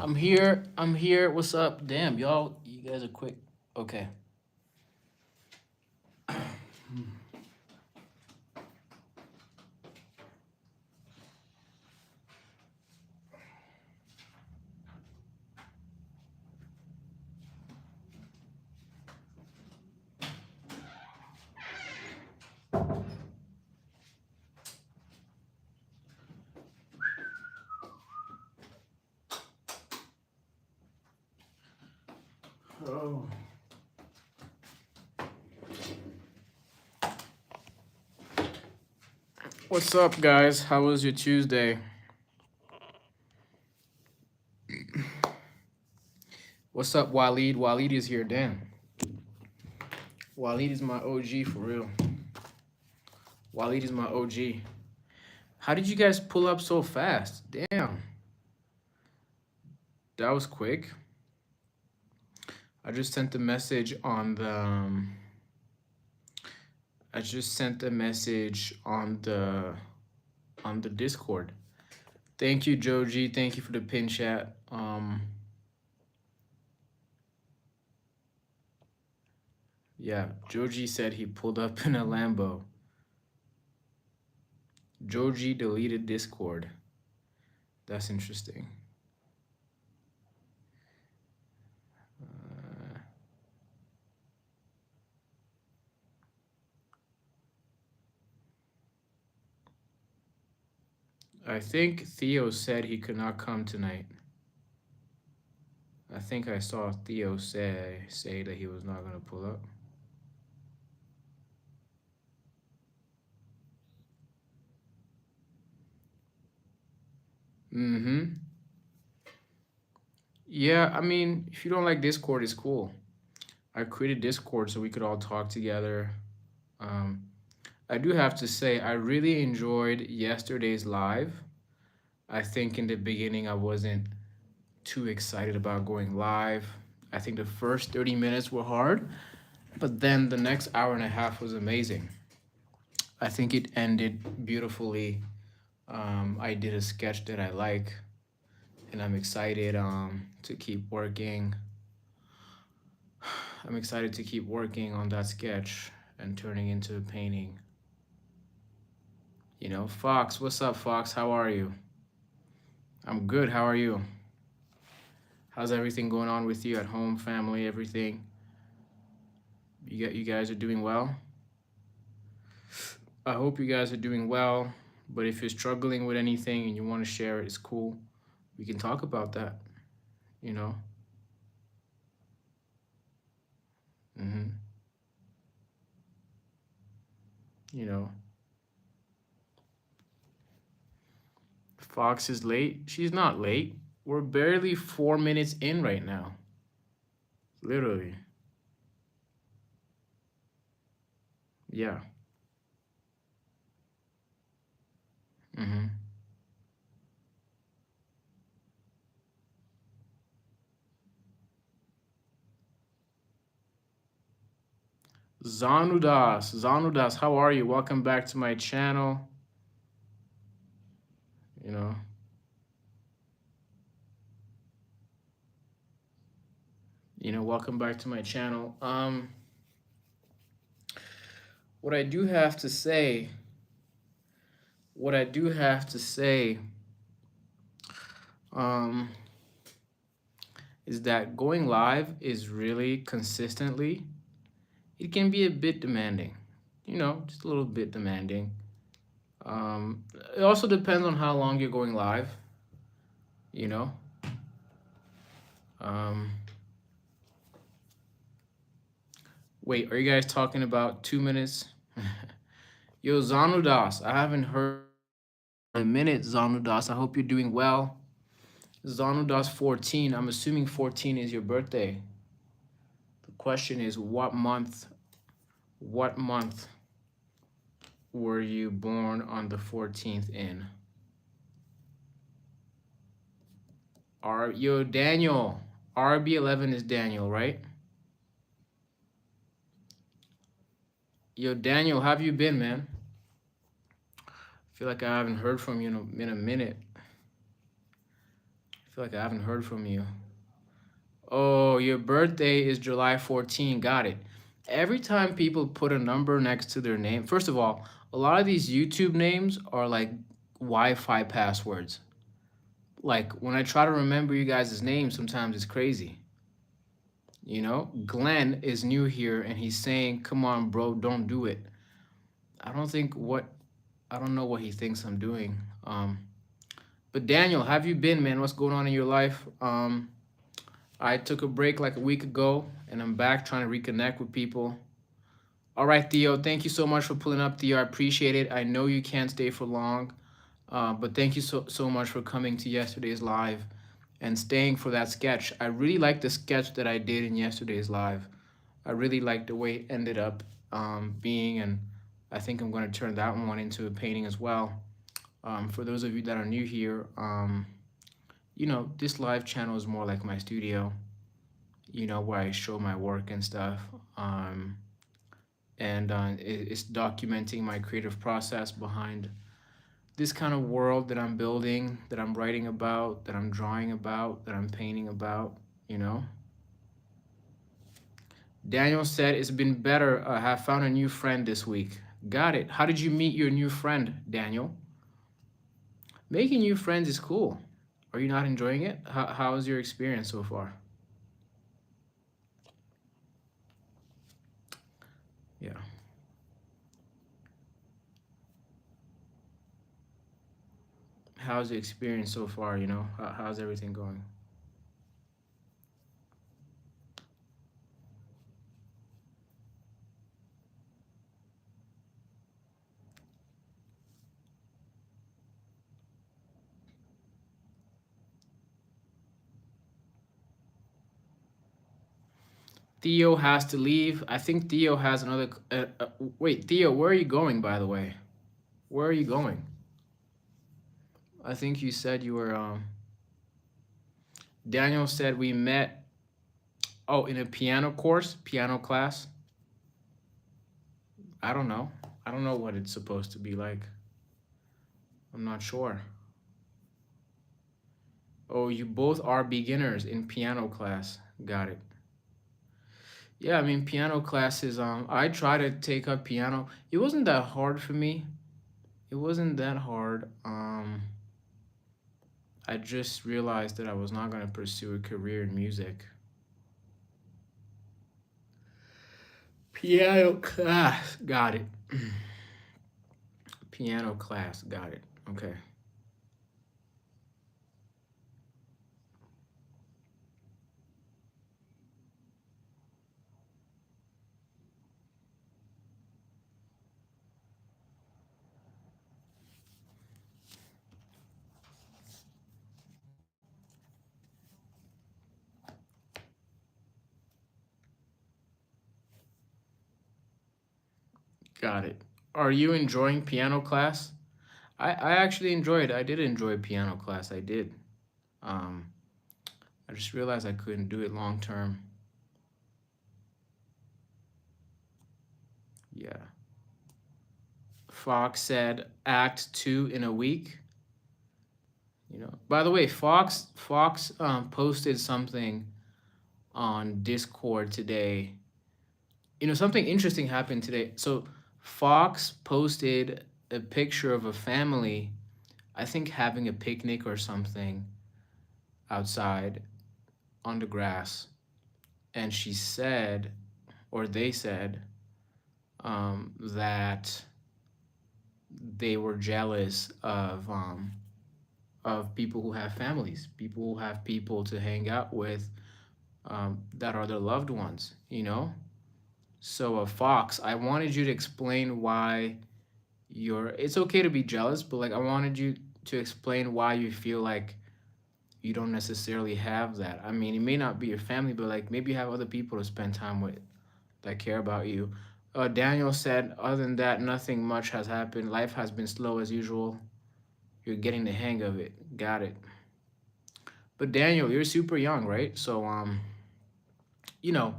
I'm here. I'm here. What's up? Damn, y'all. You guys are quick. Okay. Oh. What's up, guys? How was your Tuesday? What's up, Waleed? Waleed is here. Damn. Waleed is my OG for real. Waleed is my OG. How did you guys pull up so fast? Damn. That was quick. I just sent a message on the. I just sent a message on the Discord. Thank you, Joji. Thank you for the pin chat. Yeah, Joji said he pulled up in a Lambo. Joji deleted Discord. That's interesting. I think Theo said he could not come tonight. I think I saw Theo say that he was not gonna pull up. Mm-hmm. Yeah, I mean, if you don't like Discord, it's cool. I created Discord so we could all talk together. Um, I do have to say, I really enjoyed yesterday's live. I think in the beginning I wasn't too excited about going live. I think the first 30 minutes were hard, but then the next hour and a half was amazing. I think it ended beautifully. I did a sketch that I like, and I'm excited to keep working. I'm excited to keep working on that sketch and turning into a painting. You know, Fox, what's up, Fox? How are you? I'm good. How are you? How's everything going on with you at home, family, everything? You guys are doing well? I hope you guys are doing well. But if you're struggling with anything and you want to share it, it's cool. We can talk about that, you know? hmm You know, Fox is late. She's not late. We're barely 4 minutes in right now. Literally. Yeah. hmm Zanudas. Zanudas, how are you? Welcome back to my channel. You know, welcome back to my channel. What I do have to say, what I do have to say, um, is that going live is really consistently, it can be a bit demanding, just a little bit demanding. It also depends on how long you're going live, you know. Um, Wait, are you guys talking about 2 minutes? Yo, Zanudas, I haven't heard in a minute, Zanudas. I hope you're doing well. Zanudas 14, I'm assuming 14 is your birthday. The question is, what month were you born on the 14th in? Yo, Daniel, RB11 is Daniel, right? Yo, Daniel, how have you been, man? I feel like I haven't heard from you in a minute. feel like I haven't heard from you. Oh, your birthday is July 14. Got it. Every time people put a number next to their name, first of all, a lot of these YouTube names are like Wi-Fi passwords. Like when I try to remember you guys' names, sometimes it's crazy. Glenn is new here and he's saying, "Come on, bro, don't do it." I don't think what I don't know what he thinks I'm doing. But Daniel, have you been, man? What's going on in your life? I took a break like a week ago and I'm back trying to reconnect with people. All right, Theo, thank you so much for pulling up, Theo. I appreciate it. I know you can't stay for long, but thank you so much for coming to yesterday's live and staying for that sketch. I really like the sketch that I did in yesterday's live. I really like the way it ended up being, and I think I'm going to turn that one into a painting as well. For those of you that are new here, this live channel is more like my studio, where I show my work and stuff. And it's documenting my creative process behind this kind of world that I'm building, that I'm writing about, that I'm drawing about, that I'm painting about, you know. Daniel said it's been better. I have found a new friend this week. Got it. How did you meet your new friend, Daniel? Making new friends is cool. Are you not enjoying it? How is your experience so far? Yeah. How's the experience so far? How's everything going? Theo has to leave. I think Theo has another. Wait, Theo, where are you going, by the way? Where are you going? I think you said you were. Daniel said we met. Oh, in a piano course, piano class. I don't know. I don't know what it's supposed to be like. I'm not sure. Oh, you both are beginners in piano class. Got it. Yeah, I mean piano classes. I try to take up piano. It wasn't that hard for me. It wasn't that hard. I just realized that I was not gonna pursue a career in music. Piano class. Got it. Piano class. Got it. Okay. Got it. Are you enjoying piano class? I actually enjoyed. I did enjoy piano class. I did. Um, I just realized I couldn't do it long term. Yeah. Fox said Act Two in a week. By the way, Fox posted something on Discord today. Something interesting happened today. So Fox posted a picture of a family, I think having a picnic or something outside on the grass, and she said, or they said, that they were jealous of people who have families, people who have people to hang out with, that are their loved ones. So, Fox, I wanted you to explain why you're. It's okay to be jealous, but like I wanted you to explain why you feel like you don't necessarily have that. I mean, it may not be your family, but like maybe you have other people to spend time with that care about you. Daniel said, other than that, nothing much has happened. Life has been slow as usual. You're getting the hang of it. Got it. But Daniel, you're super young, right? So, you know,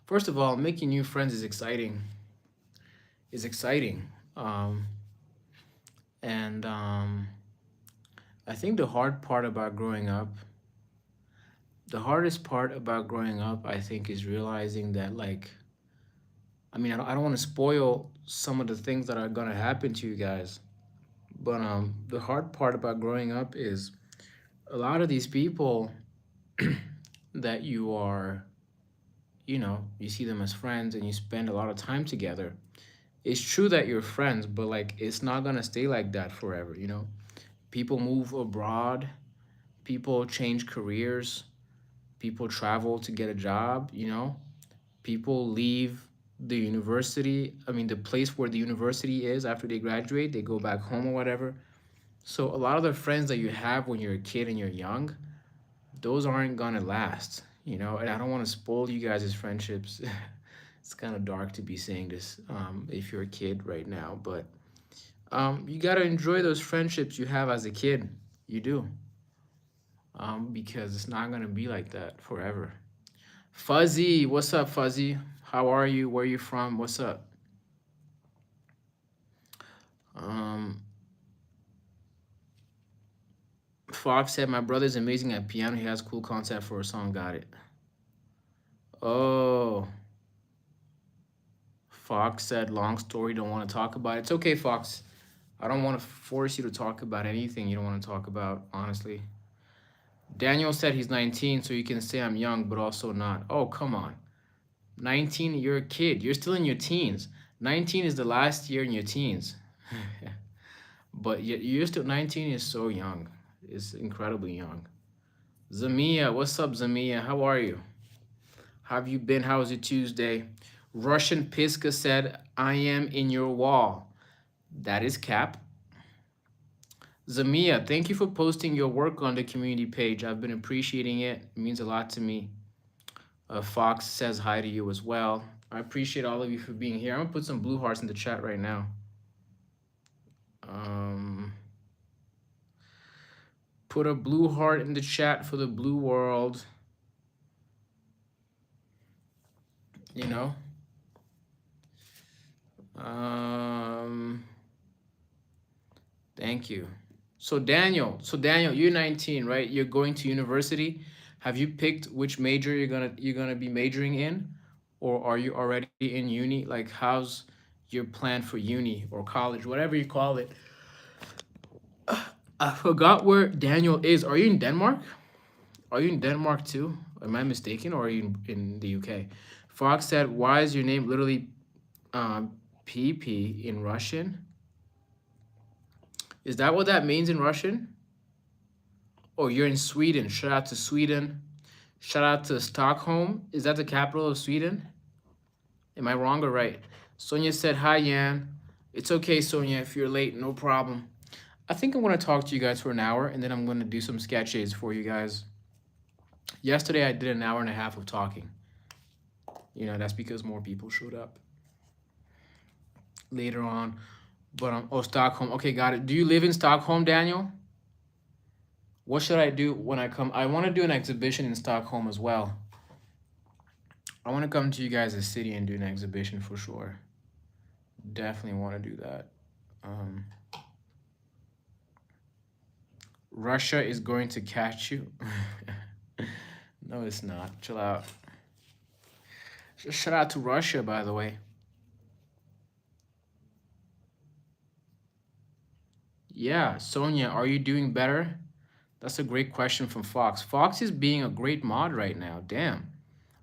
first of all, making new friends is exciting. Is exciting. Um, and I think the hard part about growing up, the hardest part about growing up, I think, is realizing that, like, I mean, I don't want to spoil some of the things that are gonna happen to you guys, but the hard part about growing up is a lot of these people that you are, you see them as friends and you spend a lot of time together. It's true that you're friends, but like, it's not gonna stay like that forever. People move abroad, people change careers, people travel to get a job. People leave the university, I mean, the place where the university is after they graduate, they go back home or whatever. So a lot of the friends that you have when you're a kid and you're young, those aren't gonna last. And I don't want to spoil you guys' friendships. It's kind of dark to be saying this, if you're a kid right now, but you gotta enjoy those friendships you have as a kid. You do, because it's not gonna be like that forever. Fuzzy, what's up, Fuzzy? How are you? Where are you from? What's up? Um, Fox said my brother's amazing at piano. He has cool concept for a song. Got it. Oh, Fox said long story. Don't want to talk about it. It's okay, Fox. I don't want to force you to talk about anything you don't want to talk about. Honestly, Daniel said he's 19, so you can say I'm young, but also not. Oh, come on. 19, you're a kid. You're still in your teens. 19 is the last year in your teens. But yet you're still 19 is so young. It's incredibly young. Zamia, what's up, Zamia? How are you? How have you been? How was your Tuesday? Russian Piska said, I am in your wall. That is cap. Zamia, thank you for posting your work on the community page. I've been appreciating it. It means a lot to me. Fox says hi to you as well. I appreciate all of you for being here. I'm gonna put some blue hearts in the chat right now. Um, put a blue heart in the chat for the blue world. You know. Um, Thank you. So Daniel, you're 19, right? You're going to university. Have you picked which major you're gonna be majoring in, or are you already in uni? Like, how's your plan for uni or college, whatever you call it? I forgot where Daniel is. Are you in Denmark? Are you in Denmark too? Am I mistaken, or are you in the UK? Fox said, "Why is your name literally PP in Russian? Is that what that means in Russian? Oh, you're in Sweden. Shout out to Sweden. Shout out to Stockholm. Is that the capital of Sweden? Am I wrong or right? Sonia said, hi, Yan. It's okay, Sonia, if you're late, no problem. I think I'm going to talk to you guys for an hour, and then I'm going to do some sketches for you guys. Yesterday, I did an hour and a half of talking. That's because more people showed up later on. But, oh, Stockholm. Okay, got it. Do you live in Stockholm, Daniel? What should I do when I come? I want to do an exhibition in Stockholm as well. I want to come to you guys' city and do an exhibition for sure. Definitely want to do that. Um, Russia is going to catch you. No, it's not. Chill out. Shout out to Russia, by the way. Yeah, Sonia, are you doing better? That's a great question from Fox. Fox is being a great mod right now. Damn.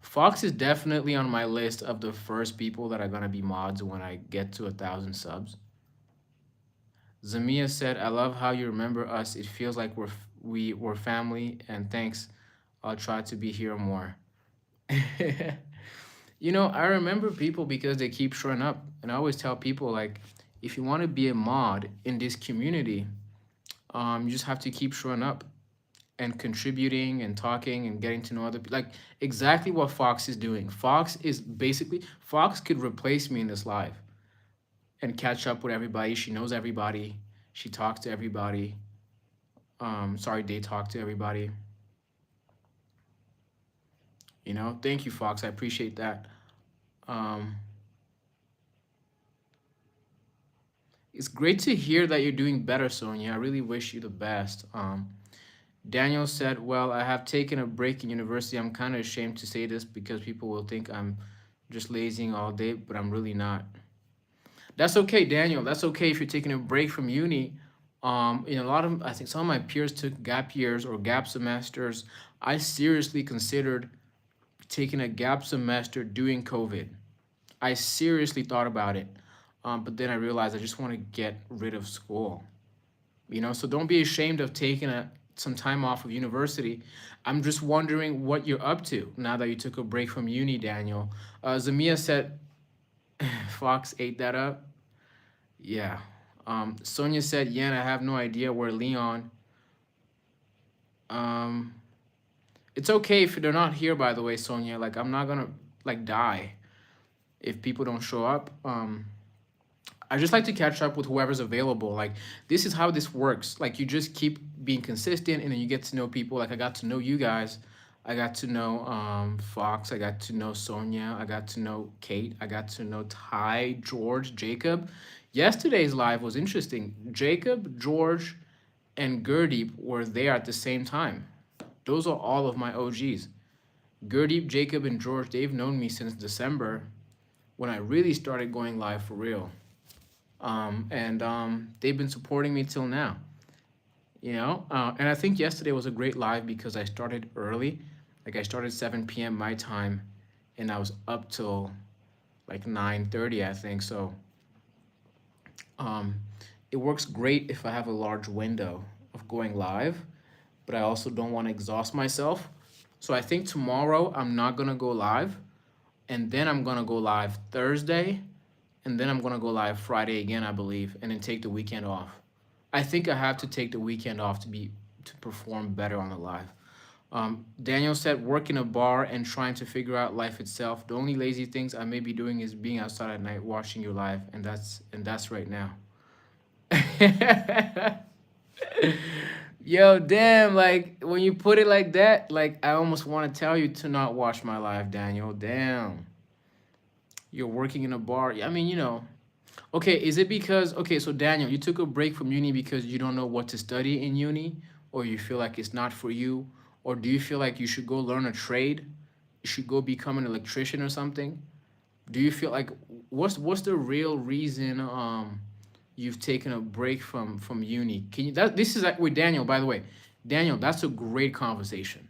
Fox is definitely on my list of the first people that are gonna be mods when I get to 1,000 subs. Zamia said, "I love how you remember us. It feels like we're family. And thanks. I'll try to be here more." I remember people because they keep showing up, and I always tell people, like, if you want to be a mod in this community, you just have to keep showing up and contributing and talking and getting to know other people. Like, exactly what Fox is doing. Fox could replace me in this live and catch up with everybody. She knows everybody. She talks to everybody. Sorry, they talk to everybody. Thank you, Fox. I appreciate that. Um, It's great to hear that you're doing better, Sonia. I really wish you the best. Daniel said, "Well, I have taken a break in university. I'm kind of ashamed to say this because people will think I'm just lazing all day, but I'm really not." That's okay, Daniel. That's okay if you're taking a break from uni. A lot of I think some of my peers took gap years or gap semesters. I seriously considered taking a gap semester doing COVID. I seriously thought about it, but then I realized I just want to get rid of school. So don't be ashamed of taking some time off of university. I'm just wondering what you're up to now that you took a break from uni, Daniel. Zamia said Fox ate that up. Yeah. Sonia said, "Yeah, I have no idea where Leon." Um, it's okay if they're not here, by the way, Sonia. Like, I'm not gonna like die if people don't show up. I just like to catch up with whoever's available. Like, this is how this works. Like, you just keep being consistent, and then you get to know people. Like, I got to know you guys. I got to know Fox. I got to know Sonia. I got to know Kate. I got to know Ty, George, Jacob. Yesterday's live was interesting. Jacob, George, and Gurdeep were there at the same time. Those are all of my OGs. Gurdeep, Jacob, and George, they've known me since December when I really started going live for real. And they've been supporting me till now. And I think yesterday was a great live because I started early. Like I started 7 p.m. my time, and I was up till like 9:30, I think. So um, it works great if I have a large window of going live, but I also don't want to exhaust myself. So I think tomorrow I'm not gonna go live, and then I'm gonna go live Thursday, and then I'm gonna go live Friday again, I believe, and then take the weekend off. I think I have to take the weekend off to perform better on the live. Daniel said, "Work in a bar and trying to figure out life itself. The only lazy things I may be doing is being outside at night watching your live, and that's right now." Yo, damn! Like when you put it like that, like I almost want to tell you to not watch my live, Daniel. Damn, you're working in a bar. I mean, Okay, is it because okay, so Daniel, you took a break from uni because you don't know what to study in uni, or you feel like it's not for you, or do you feel like you should go learn a trade? You should go become an electrician or something? Do you feel like what's the real reason you've taken a break from uni? Can you that this is like with Daniel, by the way. Daniel, that's a great conversation.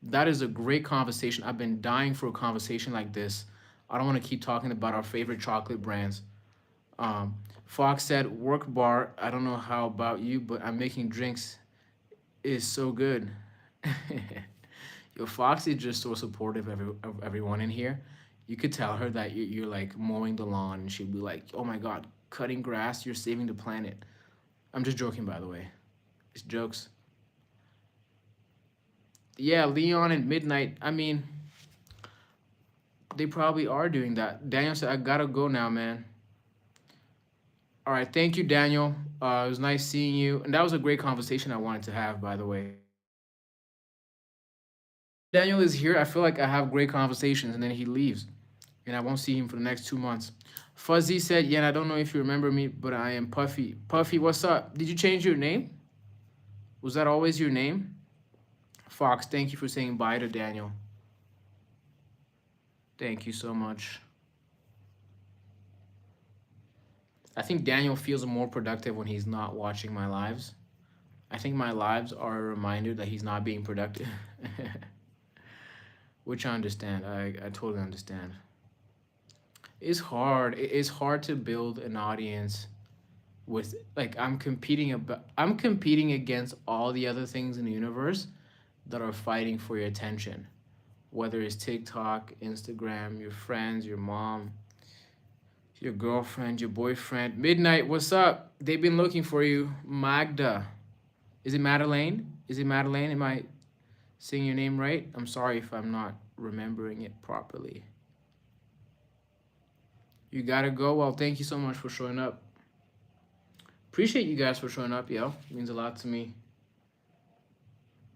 That is a great conversation. I've been dying for a conversation like this. I don't want to keep talking about our favorite chocolate brands. um, Fox said, "Work bar. I don't know how about you, but I'm making drinks is so good." Yo, Fox is just so supportive of everyone in here. You could tell her that you're like mowing the lawn, and she'd be like, "Oh my God, cutting grass. You're saving the planet." I'm just joking, by the way. It's jokes. Yeah, Leon and Midnight. I mean, they probably are doing that. Daniel said, "I gotta go now, man." All right, thank you, Daniel. It was nice seeing you, and that was a great conversation I wanted to have, by the way. Daniel is here. I feel like I have great conversations, and then he leaves, and I won't see him for the next 2 months. Fuzzy said, "Yeah, I don't know if you remember me, but I am Puffy. Puffy, what's up? Did you change your name? Was that always your name?" Fox, thank you for saying bye to Daniel. Thank you so much. I think Daniel feels more productive when he's not watching my lives. I think my lives are a reminder that he's not being productive. Which I understand. I totally understand. It's hard. It's hard to build an audience with like I'm competing against all the other things in the universe that are fighting for your attention. Whether it's TikTok, Instagram, your friends, your mom, your girlfriend, your boyfriend. Midnight, what's up? They've been looking for you. Magda. Is it Madeleine? Is it Madeleine? Am I saying your name right? I'm sorry if I'm not remembering it properly. You gotta go. Well, thank you so much for showing up. Appreciate you guys for showing up, yo. It means a lot to me.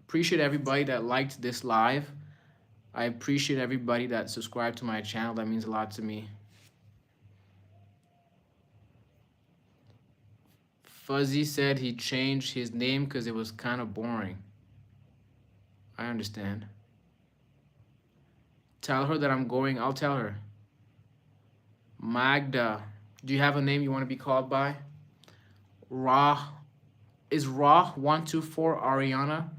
Appreciate everybody that liked this live. I appreciate everybody that subscribed to my channel. That means a lot to me. Fuzzy said he changed his name because it was kind of boring. I understand. Tell her that I'm going. I'll tell her. Magda, do you have a name you want to be called by? Ra. Is Ra124 Ariana?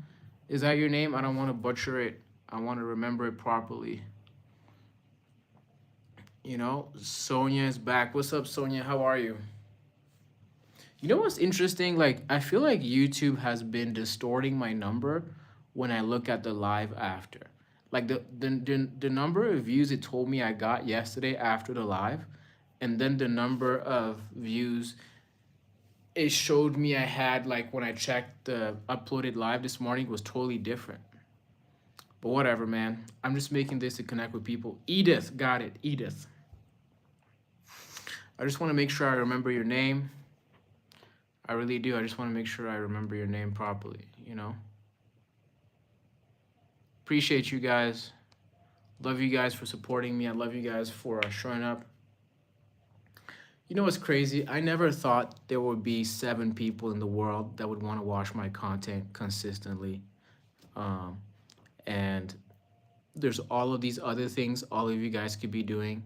Is that your name? I don't want to butcher it. I want to remember it properly. You know, Sonia is back. What's up, Sonia? How are you? You know what's interesting? Like, I feel like YouTube has been distorting my number when I look at the live after. Like the number of views it told me I got yesterday after the live, and then the number of views it showed me I had like when I checked the uploaded live this morning was totally different. But whatever, man. I'm just making this to connect with people. Edith, got it. Edith. I just want to make sure I remember your name. I really do. I just want to make sure I remember your name properly, you know? Appreciate you guys. Love you guys for supporting me. I love you guys for showing up. You know what's crazy? I never thought there would be 7 people in the world that would want to watch my content consistently. Um, and there's all of these other things all of you guys could be doing.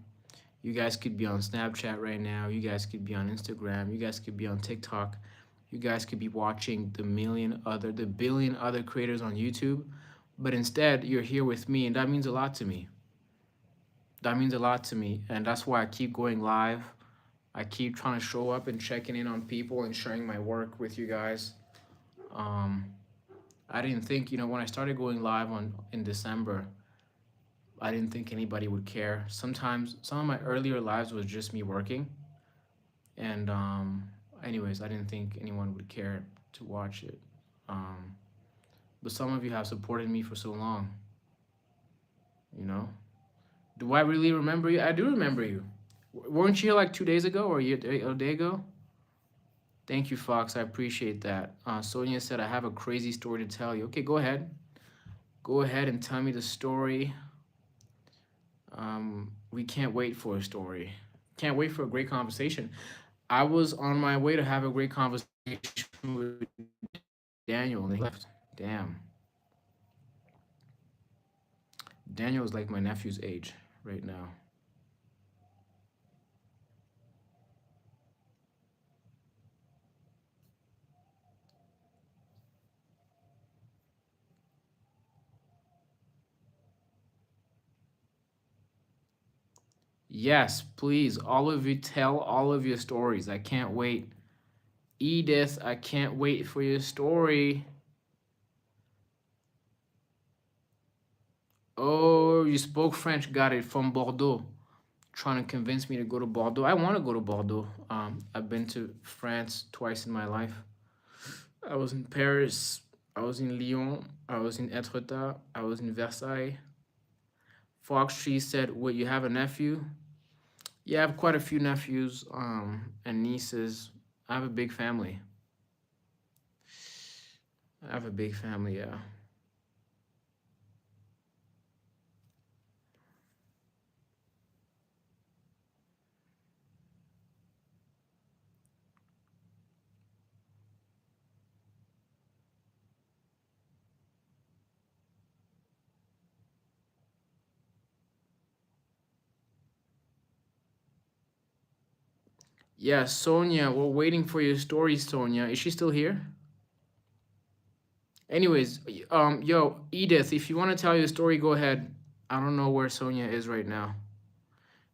You guys could be on Snapchat right now. You guys could be on Instagram. You guys could be on TikTok. You guys could be watching the billion other creators on YouTube. But instead, you're here with me, and that means a lot to me. That means a lot to me, and that's why I keep going live. I keep trying to show up and checking in on people and sharing my work with you guys. Um, I didn't think, when I started going live in December, I didn't think anybody would care. Sometimes some of my earlier lives was just me working, and anyways, I didn't think anyone would care to watch it. Um, but some of you have supported me for so long. You know, do I really remember you? I do remember you. Weren't you here like 2 days ago or a day ago? Thank you, Fox. I appreciate that. Sonia said, I have a crazy story to tell you. Okay, go ahead. Go ahead and tell me the story. We can't wait for a story. Can't wait for a great conversation. I was on my way to have a great conversation with Daniel and he left. Damn. Daniel is like my nephew's age right now. Yes, please, all of you tell all of your stories. I can't wait. Edith, I can't wait for your story. Oh, you spoke French, got it, from Bordeaux. Trying to convince me to go to Bordeaux. I want to go to Bordeaux. I've been to France twice in my life. I was in Paris, I was in Lyon, I was in Etretat, I was in Versailles. Fox Tree said, wait, you have a nephew? Yeah, I have quite a few nephews and nieces. I have a big family. I have a big family, yeah. Yeah, Sonia, we're waiting for your story, Sonia. Is she still here? Anyways, yo, Edith, if you want to tell your story, go ahead. I don't know where Sonia is right now.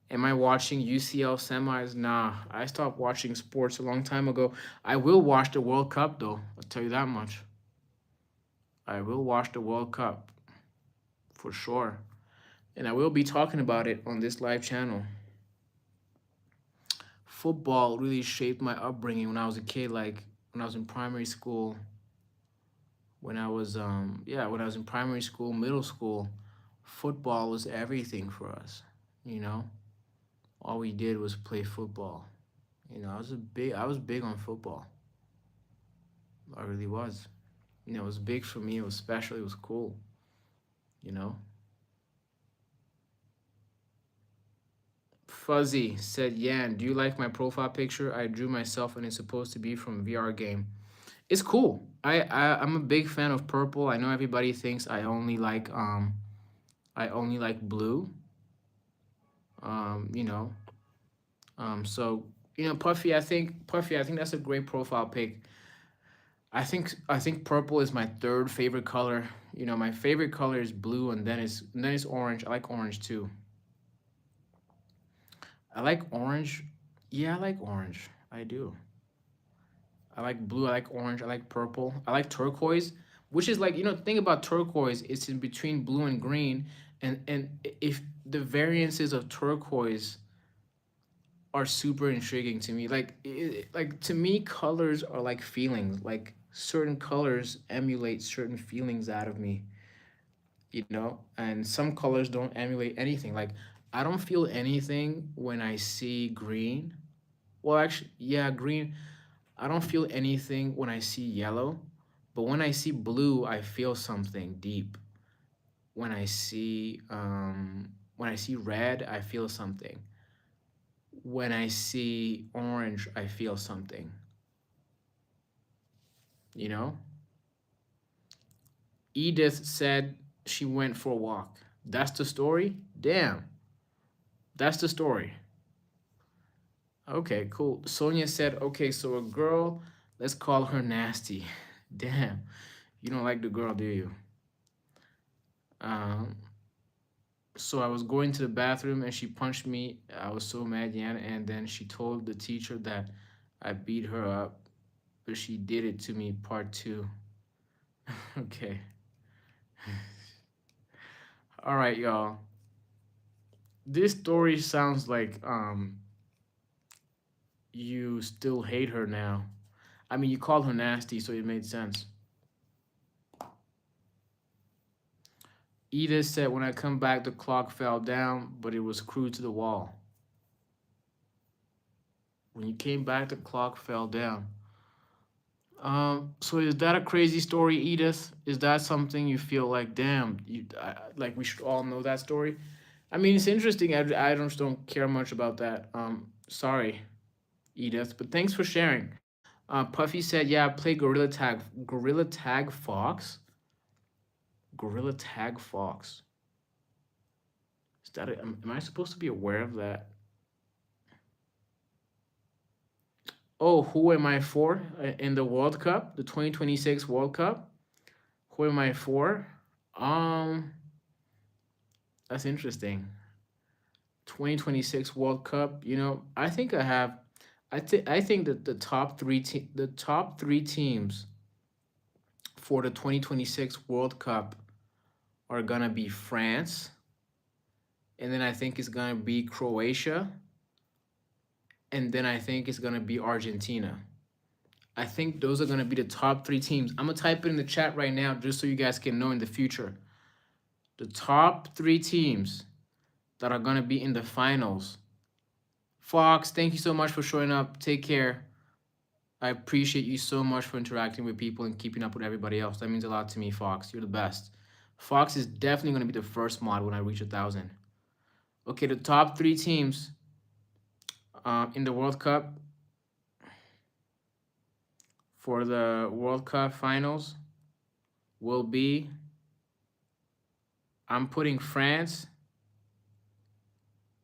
Am I watching UCL semis? Nah, I stopped watching sports a long time ago. I will watch the World Cup, though. I'll tell you that much. I will watch the World Cup for sure. And I will be talking about it on this live channel. Football really shaped my upbringing when I was a kid, like when I was in primary school. When I was when I was in primary school, middle school, football was everything for us, you know? All we did was play football. I was big on football. I really was. It was big for me, it was special, it was cool, you know? Fuzzy said, Yan, do you like my profile picture? I drew myself and it's supposed to be from VR game. It's cool. I'm a big fan of purple. I know everybody thinks I only like blue. You know. So Puffy, I think that's a great profile pic. I think purple is my third favorite color. You know, my favorite color is blue and then it's orange. I like orange too. I like orange. Yeah, I like orange. I do. I like blue, I like orange, I like purple, I like turquoise, which is like, the thing about turquoise, it's in between blue and green. And if the variances of turquoise are super intriguing to me. Like to me, colors are like feelings. Like certain colors emulate certain feelings out of me, and some colors don't emulate anything. Like I don't feel anything when I see green. Well, actually, yeah, green. I don't feel anything when I see yellow, but when I see blue, I feel something deep. When I see red, I feel something. When I see orange, I feel something. You know? Edith said she went for a walk. That's the story? Damn. That's the story. Okay, cool. Sonia said, okay, so a girl, let's call her nasty. Damn. You don't like the girl, do you? Um, so I was going to the bathroom and she punched me. I was so mad, Yan. And then she told the teacher that I beat her up, but she did it to me, part two. Okay. All right, y'all. This story sounds like you still hate her now. I mean, you called her nasty, so it made sense. Edith said, when I come back, the clock fell down, but it was screwed to the wall. When you came back, the clock fell down. So is that a crazy story, Edith? Is that something you feel like, damn, like we should all know that story? I mean, it's interesting. I just don't care much about that. Sorry, Edith, but thanks for sharing. Puffy said, yeah, play Gorilla Tag. Gorilla Tag Fox? Gorilla Tag Fox. Is that it? Am I supposed to be aware of that? Oh, who am I for in the World Cup, the 2026 World Cup? Who am I for? Um, that's interesting. 2026 World Cup. I think I have. I think that the top three teams for the 2026 World Cup are gonna be France, and then I think it's gonna be Croatia, and then I think it's gonna be Argentina. I think those are gonna be the top three teams. I'm gonna type it in the chat right now just so you guys can know in the future. The top three teams that are gonna be in the finals. Fox, thank you so much for showing up. Take care. I appreciate you so much for interacting with people and keeping up with everybody else. That means a lot to me, Fox. You're the best. Fox is definitely gonna be the first mod when I reach 1,000. Okay, the top three teams in the World Cup for the World Cup finals will be, I'm putting France,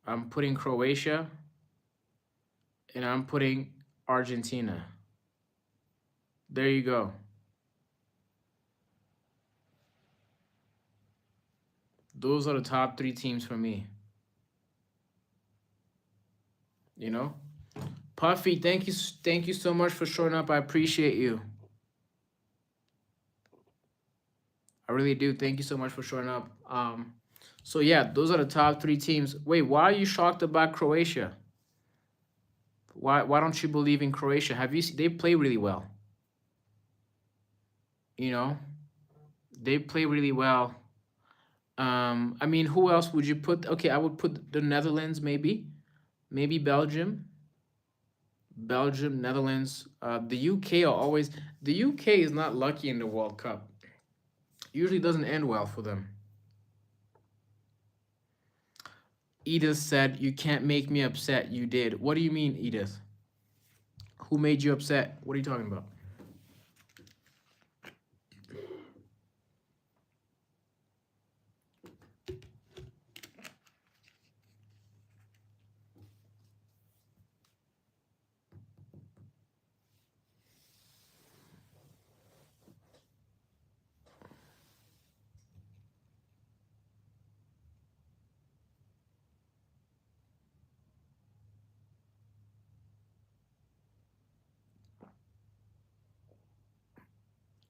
I'm putting Croatia, and I'm putting Argentina. There you go. Those are the top three teams for me. Puffy, thank you so much for showing up. I appreciate you. I really do. Thank you so much for showing up. So yeah, those are the top three teams. Wait, why are you shocked about Croatia? Why don't you believe in Croatia? Have you seen, they play really well. They play really well. I mean, who else would you put? Okay, I would put the Netherlands, maybe Belgium. Belgium, Netherlands, the UK are always, the UK is not lucky in the World Cup. Usually doesn't end well for them. Edith said, "You can't make me upset." You did. What do you mean, Edith? Who made you upset? What are you talking about?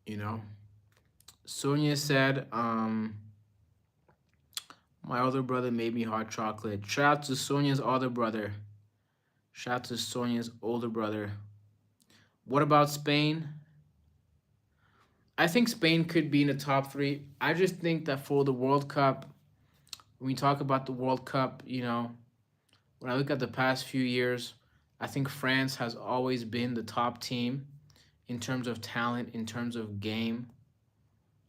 You know, Sonia said, my older brother made me hot chocolate. Shout out to Sonia's other brother. Shout out to Sonia's older brother. What about Spain? I think Spain could be in the top three. I just think that for the World Cup, when we talk about the World Cup, when I look at the past few years, I think France has always been the top team in terms of talent, in terms of game.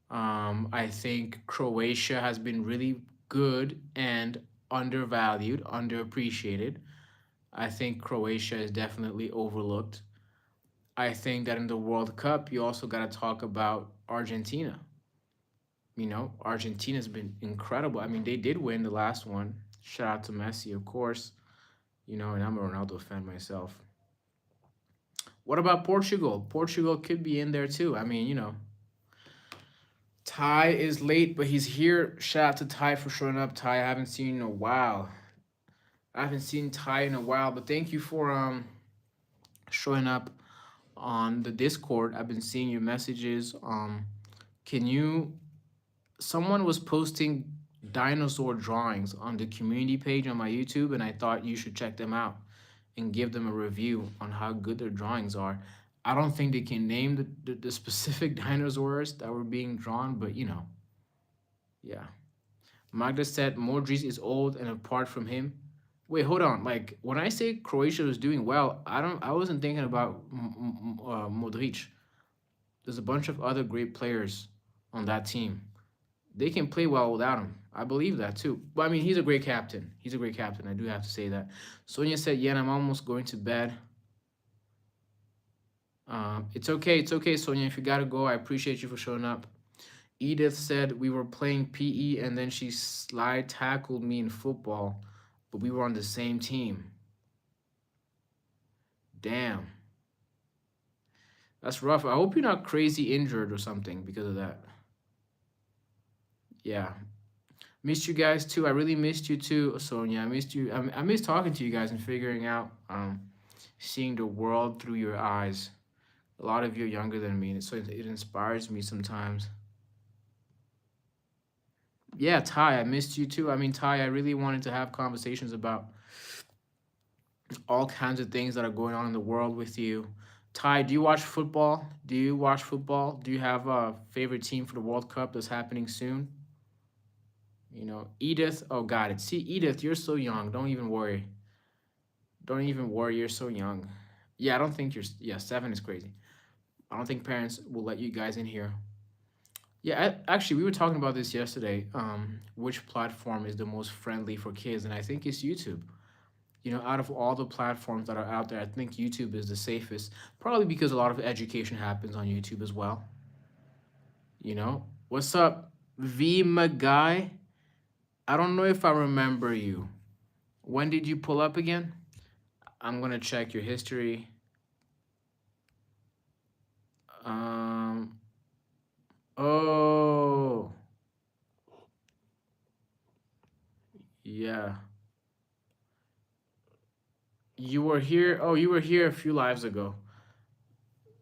I think Croatia has been really good and undervalued, underappreciated. I think Croatia is definitely overlooked. I think that in the World Cup, you also got to talk about Argentina. Argentina's been incredible. I mean, they did win the last one. Shout out to Messi, of course. And I'm a Ronaldo fan myself. What about Portugal? Portugal could be in there too. I mean, Ty is late, but he's here. Shout out to Ty for showing up. Ty, I haven't seen you in a while. I haven't seen Ty in a while, but thank you for showing up on the Discord. I've been seeing your messages. Can you? Someone was posting dinosaur drawings on the community page on my YouTube, and I thought you should check them out and give them a review on how good their drawings are. I don't think they can name the specific dinosaurs that were being drawn, but yeah. Magda said Modric is old and apart from him. Wait, hold on. Like when I say Croatia was doing well, I wasn't thinking about Modric. There's a bunch of other great players on that team. They can play well without him. I believe that too. But I mean, he's a great captain. He's a great captain. I do have to say that. Sonia said, "Yeah, I'm almost going to bed." It's okay. It's okay, Sonia. If you gotta go, I appreciate you for showing up. Edith said we were playing PE and then she slide tackled me in football, but we were on the same team. Damn. That's rough. I hope you're not crazy injured or something because of that. Yeah. Missed you guys too. I really missed you too, Sonia. I missed you. I missed talking to you guys and figuring out, seeing the world through your eyes. A lot of you are younger than me, so it inspires me sometimes. Yeah, Ty, I missed you too. I mean, Ty, I really wanted to have conversations about all kinds of things that are going on in the world with you. Ty, do you watch football? Do you watch football? Do you have a favorite team for the World Cup that's happening soon? Edith. Oh, got it. See, Edith, you're so young. Don't even worry. Don't even worry. You're so young. Yeah, I don't think you're. Yeah, 7 is crazy. I don't think parents will let you guys in here. Yeah, actually, we were talking about this yesterday. Which platform is the most friendly for kids? And I think it's YouTube. Out of all the platforms that are out there, I think YouTube is the safest. Probably because a lot of education happens on YouTube as well. What's up, V McGuy? I don't know if I remember you. When did you pull up again? I'm gonna check your history. Oh, yeah. You were here. Oh, you were here a few lives ago.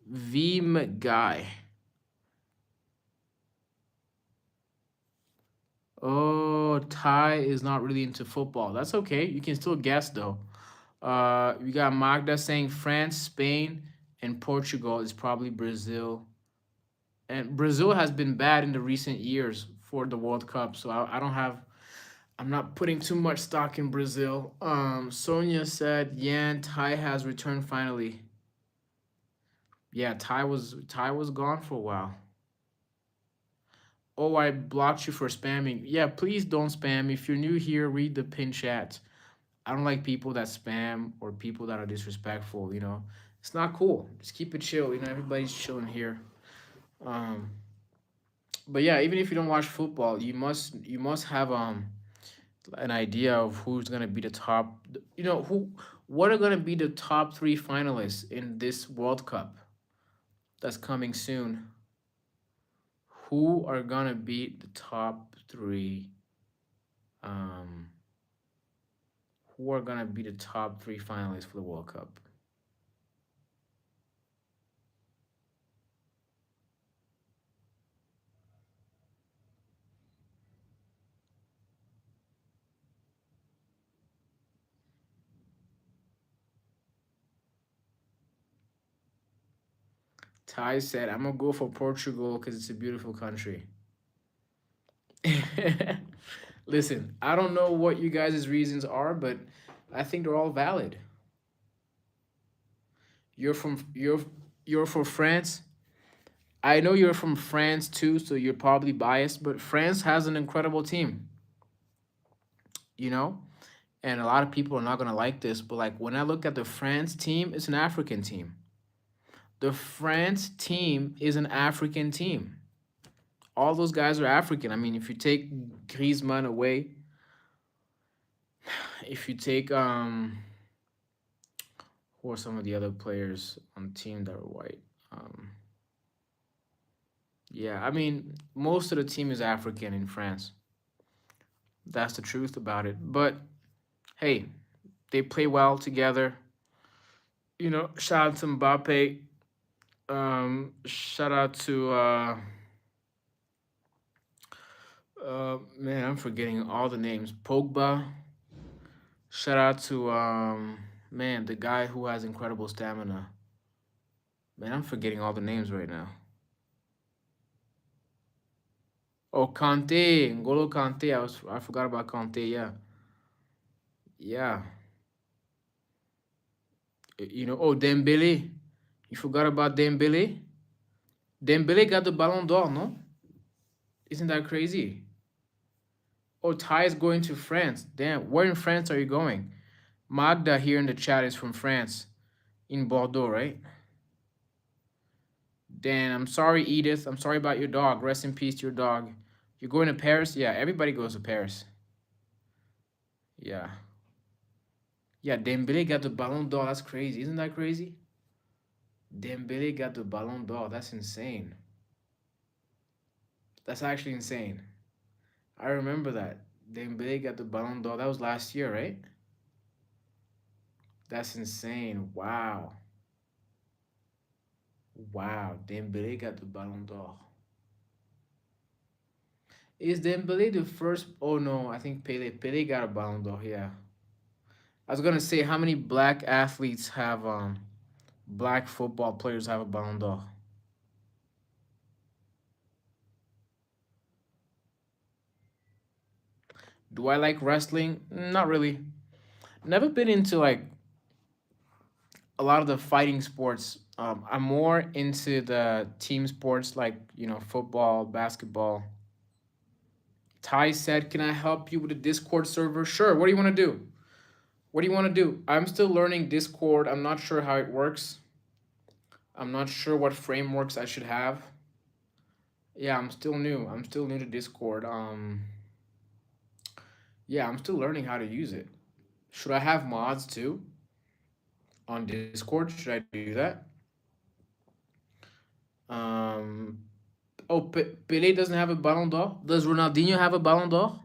V McGuy. Oh, Ty is not really into football. That's okay. You can still guess though. We got Magda saying France, Spain, and Portugal is probably Brazil. And Brazil has been bad in the recent years for the World Cup, so I don't have. I'm not putting too much stock in Brazil. Sonia said, "Yan Ty has returned finally." Yeah, Ty was gone for a while. Oh, I blocked you for spamming. Yeah, please don't spam. If you're new here, read the pin chat. I don't like people that spam or people that are disrespectful, It's not cool. Just keep it chill, everybody's chilling here. Um but yeah, even if you don't watch football, you must have an idea of who's gonna be the top what are gonna be the top three finalists in this World Cup that's coming soon. Who are gonna be the top three um who are gonna be the top three finalists for the World Cup? Ty said, I'm gonna go for Portugal because it's a beautiful country. Listen, I don't know what you guys' reasons are, but I think they're all valid. You're from you're from France. I know you're from France too, so you're probably biased, but France has an incredible team, you know? And a lot of people are not gonna like this, but like when I look at the France team, it's an African team. The France team is an African team. All those guys are African. I mean, if you take Griezmann away, if you take who are some of the other players on the team that are white? Um, yeah, I mean, most of the team is African in France. That's the truth about it. But hey, they play well together. Shout out to Mbappe. Shout out to man, I'm forgetting all the names. Pogba. Shout out to man, the guy who has incredible stamina. Man, I'm forgetting all the names right now. Oh, Kante, Ngolo Kante. I forgot about Kante. Yeah, yeah. Oh, Dembele. You forgot about Dembele. Dembele got the Ballon d'Or, no? Isn't that crazy? Oh, Ty is going to France. Damn, where in France are you going? Magda here in the chat is from France, in Bordeaux, right? Dan, I'm sorry, Edith. I'm sorry about your dog. Rest in peace to your dog. You're going to Paris? Yeah, everybody goes to Paris. Yeah. Yeah, Dembele got the Ballon d'Or. That's crazy. Isn't that crazy? Dembele got the Ballon d'Or. That's insane. That's actually insane. I remember that. Dembele got the Ballon d'Or. That was last year, right? That's insane. Wow. Wow. Dembele got the Ballon d'Or. Is Dembele the first? Oh no, I think Pele. Pele got a Ballon d'Or. Yeah. I was gonna say how many black athletes have black football players have a Ballon d'Or? Do I like wrestling? Not really. Never been into like a lot of the fighting sports. I'm more into the team sports like football, basketball. Ty said, "Can I help you with the Discord server?" Sure. What do you want to do? What do you want to do? I'm still learning Discord. I'm not sure how it works. I'm not sure what frameworks I should have. Yeah, I'm still new. I'm still new to Discord. Yeah, I'm still learning how to use it. Should I have mods too on Discord? Should I do that? Um, oh, Pele doesn't have a Ballon d'Or. Does Ronaldinho have a Ballon d'Or?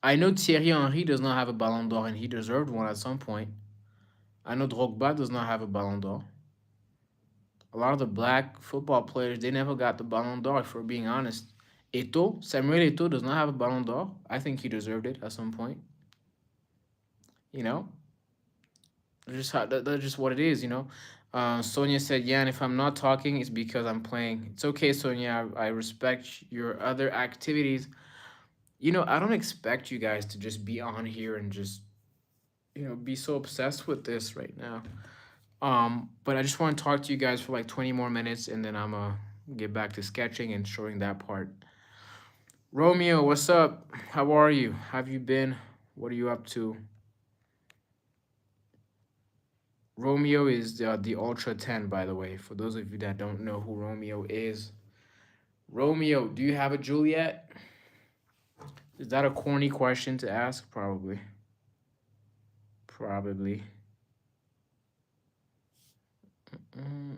I know Thierry Henry does not have a Ballon d'Or, and he deserved one at some point. I know Drogba does not have a Ballon d'Or. A lot of the black football players, they never got the Ballon d'Or, if we're being honest. Samuel Eto'o does not have a Ballon d'Or. I think he deserved it at some point. You know, that's just what it is. Sonia said, "Yeah, and if I'm not talking, it's because I'm playing." It's okay, Sonia. I respect your other activities. I don't expect you guys to just be on here and just be so obsessed with this right now. But I just want to talk to you guys for like 20 more minutes, and then I'm get back to sketching and showing that part. Romeo, what's up? How are you? Have you been? What are you up to? Romeo is the Ultra 10, by the way, for those of you that don't know who Romeo is. Romeo, do you have a Juliet? Is that a corny question to ask? Probably. Probably. Mm.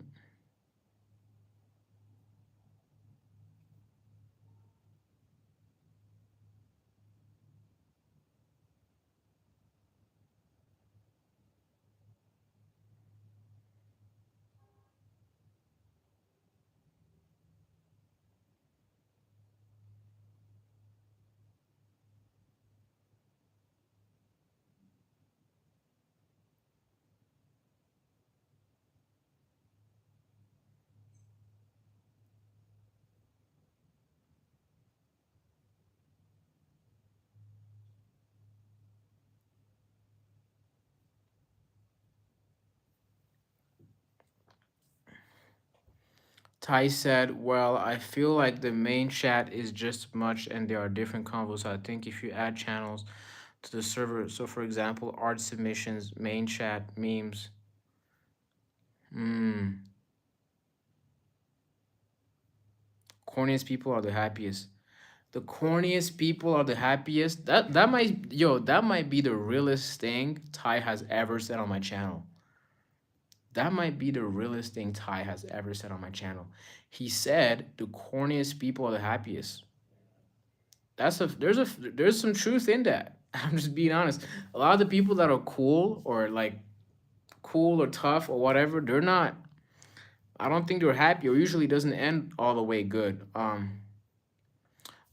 Ty said, well, I feel like the main chat is just much and there are different convos. So I think if you add channels to the server, so for example, art submissions, main chat, memes. Hmm. Corniest people are the happiest. The corniest people are the happiest. That might be the realest thing Ty has ever said on my channel. That might be the realest thing Ty has ever said on my channel. He said the corniest people are the happiest. There's some truth in that. I'm just being honest. A lot of the people that are cool or like cool or tough or whatever, they're not. I don't think they're happy or usually doesn't end all the way good.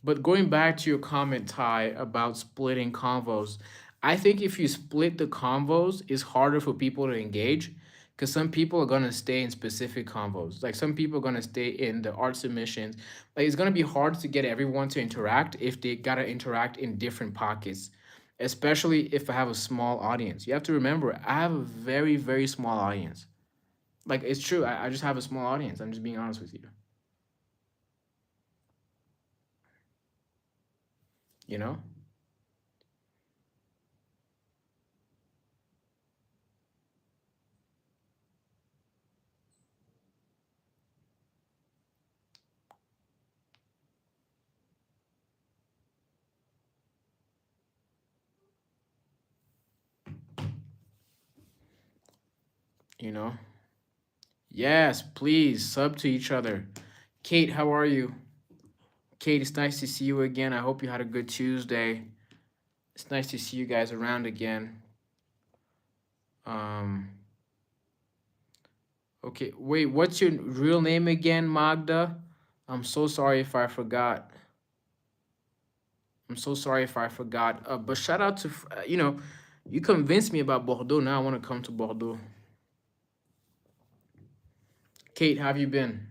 But going back to your comment, Ty, about splitting convos, I think if you split the convos, it's harder for people to engage because some people are gonna stay in specific convos. Like some people are gonna stay in the art submissions. Like it's gonna be hard to get everyone to interact if they gotta interact in different pockets, especially if I have a small audience. You have to remember, I have a very, very small audience. Like it's true, I just have a small audience. I'm just being honest with you. You know? You know? Yes, please sub to each other. Kate, how are you? Kate, it's nice to see you again. I hope you had a good Tuesday. It's nice to see you guys around again. Um, okay, wait, what's your real name again, Magda? I'm so sorry if I forgot. I'm so sorry if I forgot. But shout out to you convinced me about Bordeaux. Now I want to come to Bordeaux. Kate, how have you been?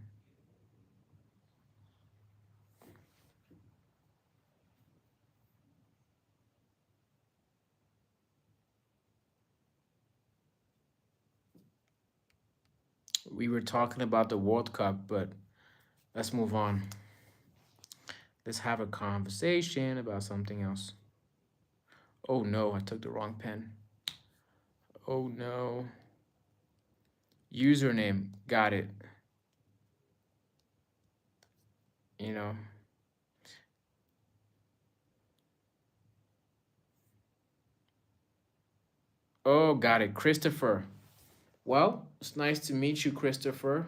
We were talking about the World Cup, but let's move on. Let's have a conversation about something else. Oh no, I took the wrong pen. Oh no. Username, got it. You know. Oh, got it. Christopher. Well, it's nice to meet you, Christopher.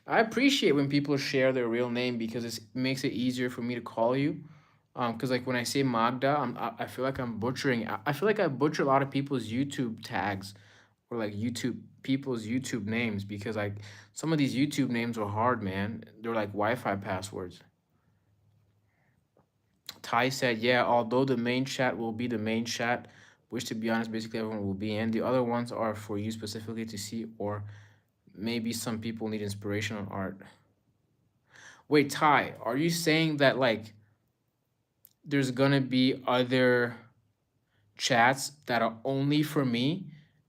I appreciate when people share their real name because it makes it easier for me to call you. Because like when I say Magda, I feel like I'm butchering. I feel like I butcher a lot of people's YouTube tags or like YouTube people's YouTube names because like some of these YouTube names are hard, man. They're like Wi-Fi passwords. Ty said, yeah, although the main chat will be the main chat, which to be honest, basically everyone will be in. The other ones are for you specifically to see, or maybe some people need inspiration on art. Wait, Ty, are you saying that like there's gonna be other chats that are only for me,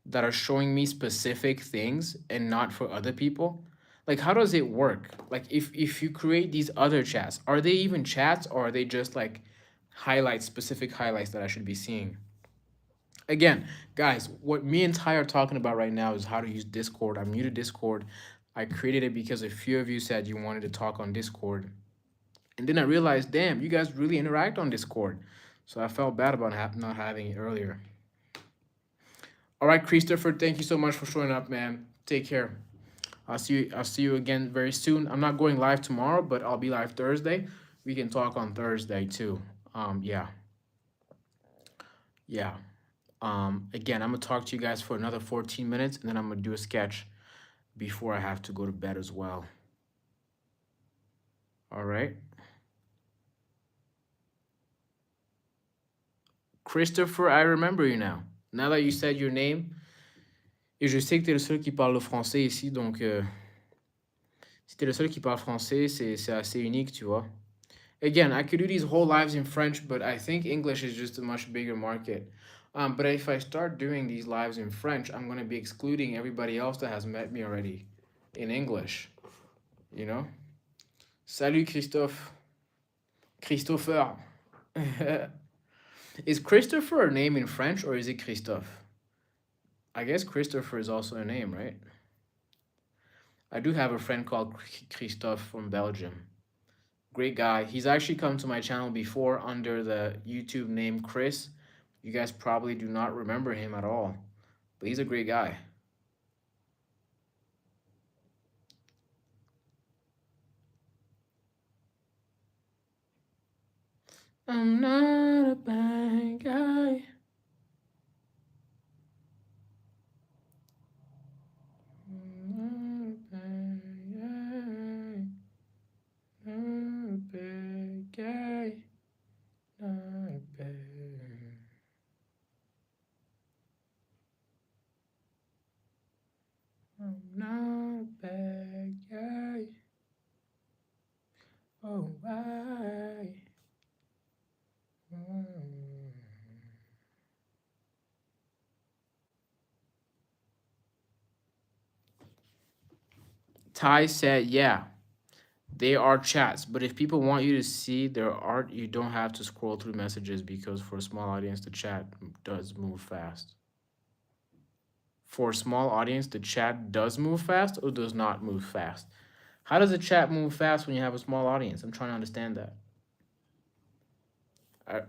that are showing me specific things and not for other people? Like, how does it work? Like, if you create these other chats, are they even chats, or are they just like highlights, specific highlights that I should be seeing? Again, guys, what me and Ty are talking about right now is how to use Discord. I'm new to Discord. I created it because a few of you said you wanted to talk on Discord. And then I realized, damn, you guys really interact on Discord. So I felt bad about not having it earlier. All right, Christopher, thank you so much for showing up, man. Take care. I'll see you again very soon. I'm not going live tomorrow, but I'll be live Thursday. We can talk on Thursday too. Yeah. Yeah. Again, I'm gonna talk to you guys for another 14 minutes, and then I'm gonna do a sketch before I have to go to bed as well. All right. Christopher, I remember you now. Now that you said your name, et je sais que tu es le seul qui parle le français ici, donc si tu es le seul qui parle français, c'est assez unique, tu vois. Again, I could do these whole lives in French, but I think English is just a much bigger market. But if I start doing these lives in French, I'm going to be excluding everybody else that has met me already in English, you know? Salut, Christophe. Christopher. Is Christopher a name in French, or is it Christophe? I guess Christopher is also a name, right? I do have a friend called Christophe from Belgium. Great guy. He's actually come to my channel before under the YouTube name Chris. You guys probably do not remember him at all, but he's a great guy. I'm not a bad guy. I'm not a bad guy. Not a bad guy. Not a bad. I'm not a bad guy. Oh, why? Ty said, yeah, they are chats, but if people want you to see their art, you don't have to scroll through messages because for a small audience, the chat does move fast. For a small audience, the chat does move fast or does not move fast. How does the chat move fast when you have a small audience? I'm trying to understand that.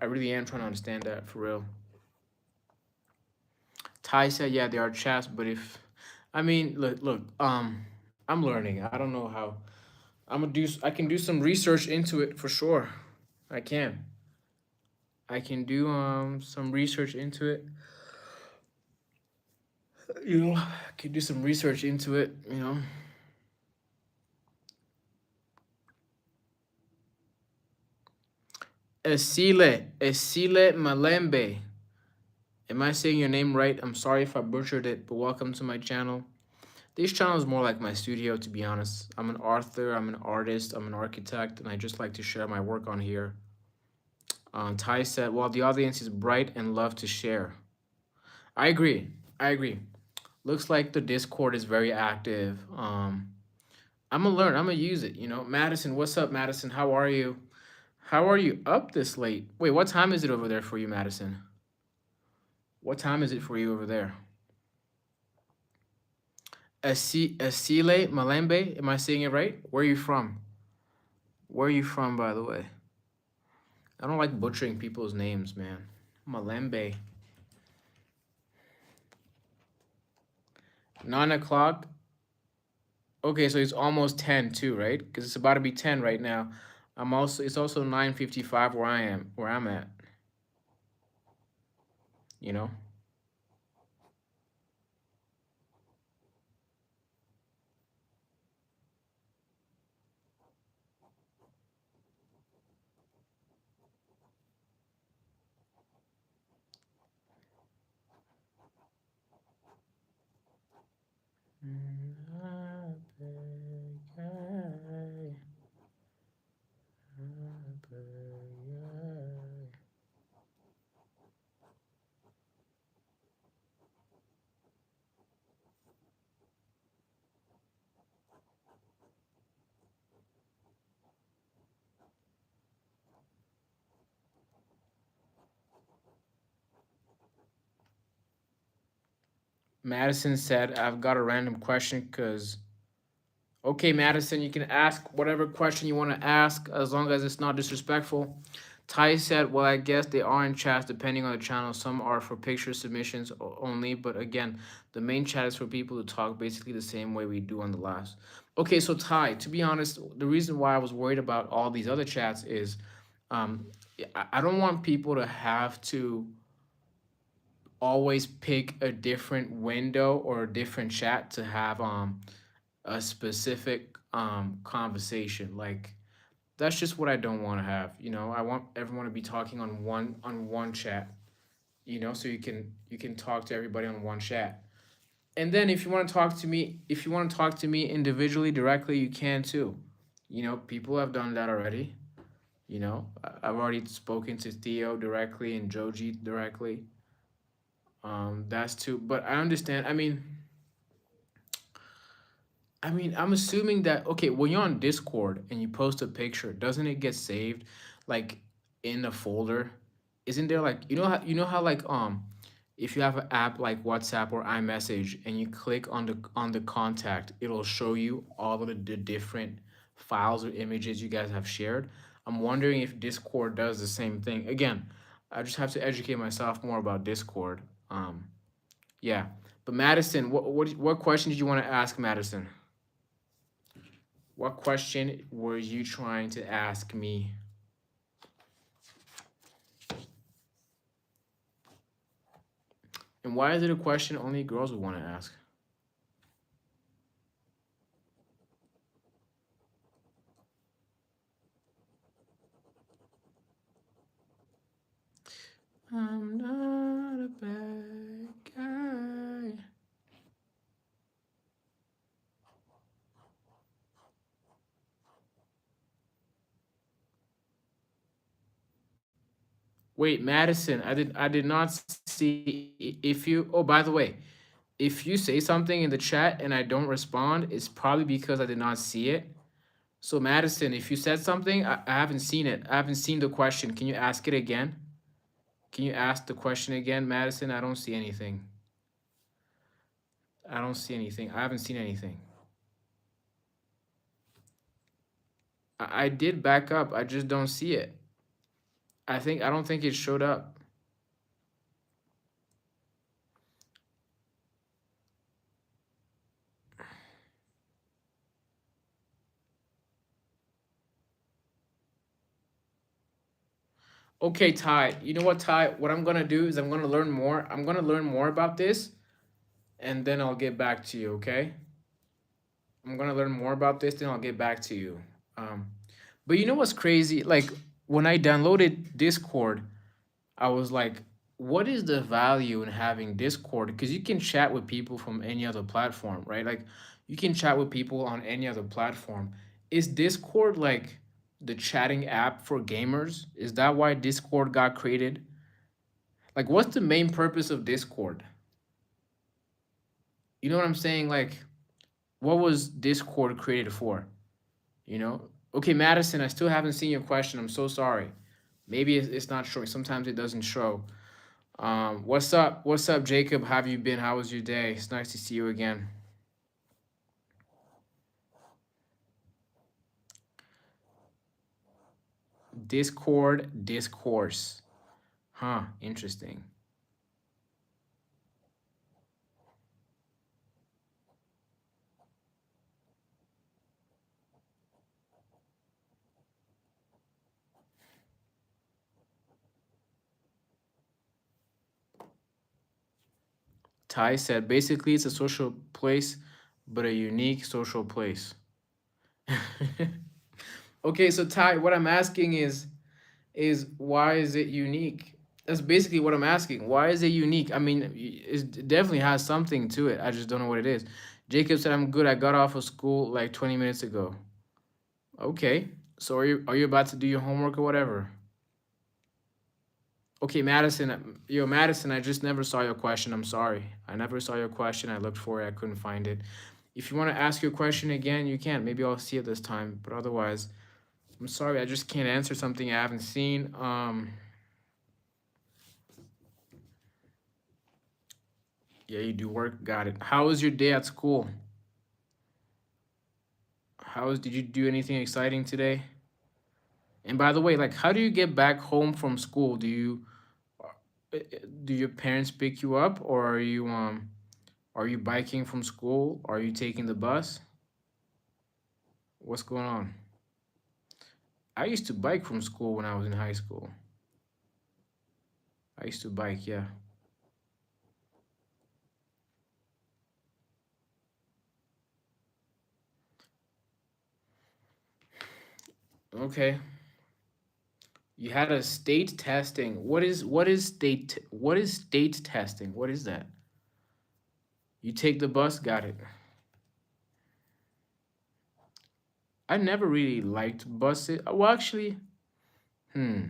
I really am trying to understand that for real. Ty said, yeah, there are chats, but if, I mean, look, I'm learning. I don't know how. I can do some research into it for sure. I can. I can do some research into it. You know, I can do some research into it, you know. Esile Malembe. Am I saying your name right? I'm sorry if I butchered it, but welcome to my channel. This channel is more like my studio, to be honest. I'm an author, I'm an artist, I'm an architect, and I just like to share my work on here. Ty said, well, the audience is bright and love to share. I agree. I agree. Looks like the Discord is very active. I'm gonna learn. I'm gonna use it. You know, Madison. What's up, Madison? How are you? How are you up this late? Wait, what time is it over there for you, Madison? What time is it for you over there? Asile Malembe. Am I saying it right? Where are you from? Where are you from, by the way? I don't like butchering people's names, man. Malembe. 9 o'clock. Okay, so it's almost 10 too, right? Because it's about to be 10 right now. It's also 9:55 where I'm at. You know? Madison said, I've got a random question because, okay, Madison, you can ask whatever question you want to ask as long as it's not disrespectful. Ty said, well, I guess they are in chats depending on the channel. Some are for picture submissions only, but again, the main chat is for people to talk basically the same way we do on the last. Okay, so Ty, to be honest, the reason why I was worried about all these other chats is um, I don't want people to have to always pick a different window or a different chat to have a specific conversation. Like that's just what I don't want to have. You know, I want everyone to be talking on one chat. You know, so you can talk to everybody on one chat. And then if you want to talk to me, if you want to talk to me individually directly, you can too. You know, people have done that already. You know, I've already spoken to Theo directly and Joji directly. That's too. But I understand. I'm assuming that okay, when you're on Discord and you post a picture, doesn't it get saved like in a folder? Isn't there like you know how like if you have an app like WhatsApp or iMessage and you click on the contact, it'll show you all of the different files or images you guys have shared. I'm wondering if Discord does the same thing. Again, I just have to educate myself more about Discord. Yeah. But Madison, what question did you want to ask Madison? What question were you trying to ask me? And why is it a question only girls would want to ask? I'm not a bad guy. Wait, Madison, I did not see if you oh by the way, if you say something in the chat and I don't respond, it's probably because I did not see it. So Madison, if you said something, I haven't seen it. I haven't seen the question. Can you ask it again? Can you ask the question again, Madison? I don't see anything. I don't see anything. I haven't seen anything. I did back up. I just don't see it. I don't think it showed up. Okay, Ty. You know what, Ty? What I'm gonna do is I'm gonna learn more. I'm gonna learn more about this, and then I'll get back to you. Okay? I'm gonna learn more about this, then I'll get back to you. Um, but you know what's crazy? Like when I downloaded Discord, I was like, what is the value in having Discord? Because you can chat with people from any other platform, right? Like you can chat with people on any other platform. Is Discord like the chatting app for gamers? Is that why Discord got created? Like what's the main purpose of Discord? You know what I'm saying? Like what was Discord created for? You know? Okay, Madison, I still haven't seen your question. I'm so sorry. Maybe it's not showing. Sometimes it doesn't show. What's up? What's up, Jacob? How have you been? How was your day? It's nice to see you again. Discord discourse. Huh, interesting. Ty said basically it's a social place, but a unique social place. Okay, so Ty, what I'm asking is why is it unique? That's basically what I'm asking. Why is it unique? I mean, it definitely has something to it. I just don't know what it is. Jacob said I'm good. I got off of school like 20 minutes ago. Okay. So are you about to do your homework or whatever? Okay, Madison. Yo, Madison, I just never saw your question. I'm sorry. I never saw your question. I looked for it. I couldn't find it. If you want to ask your question again, you can. Maybe I'll see it this time. But otherwise, I'm sorry. I just can't answer something I haven't seen. Yeah, you do work. Got it. How was your day at school? Did you do anything exciting today? And by the way, like, how do you get back home from school? Do your parents pick you up, or are you biking from school? Are you taking the bus? What's going on? I used to bike from school when I was in high school. I used to bike, yeah. Okay. You had a state testing. What is state testing? What is that? You take the bus, got it. I never really liked buses. Well, actually, hmm.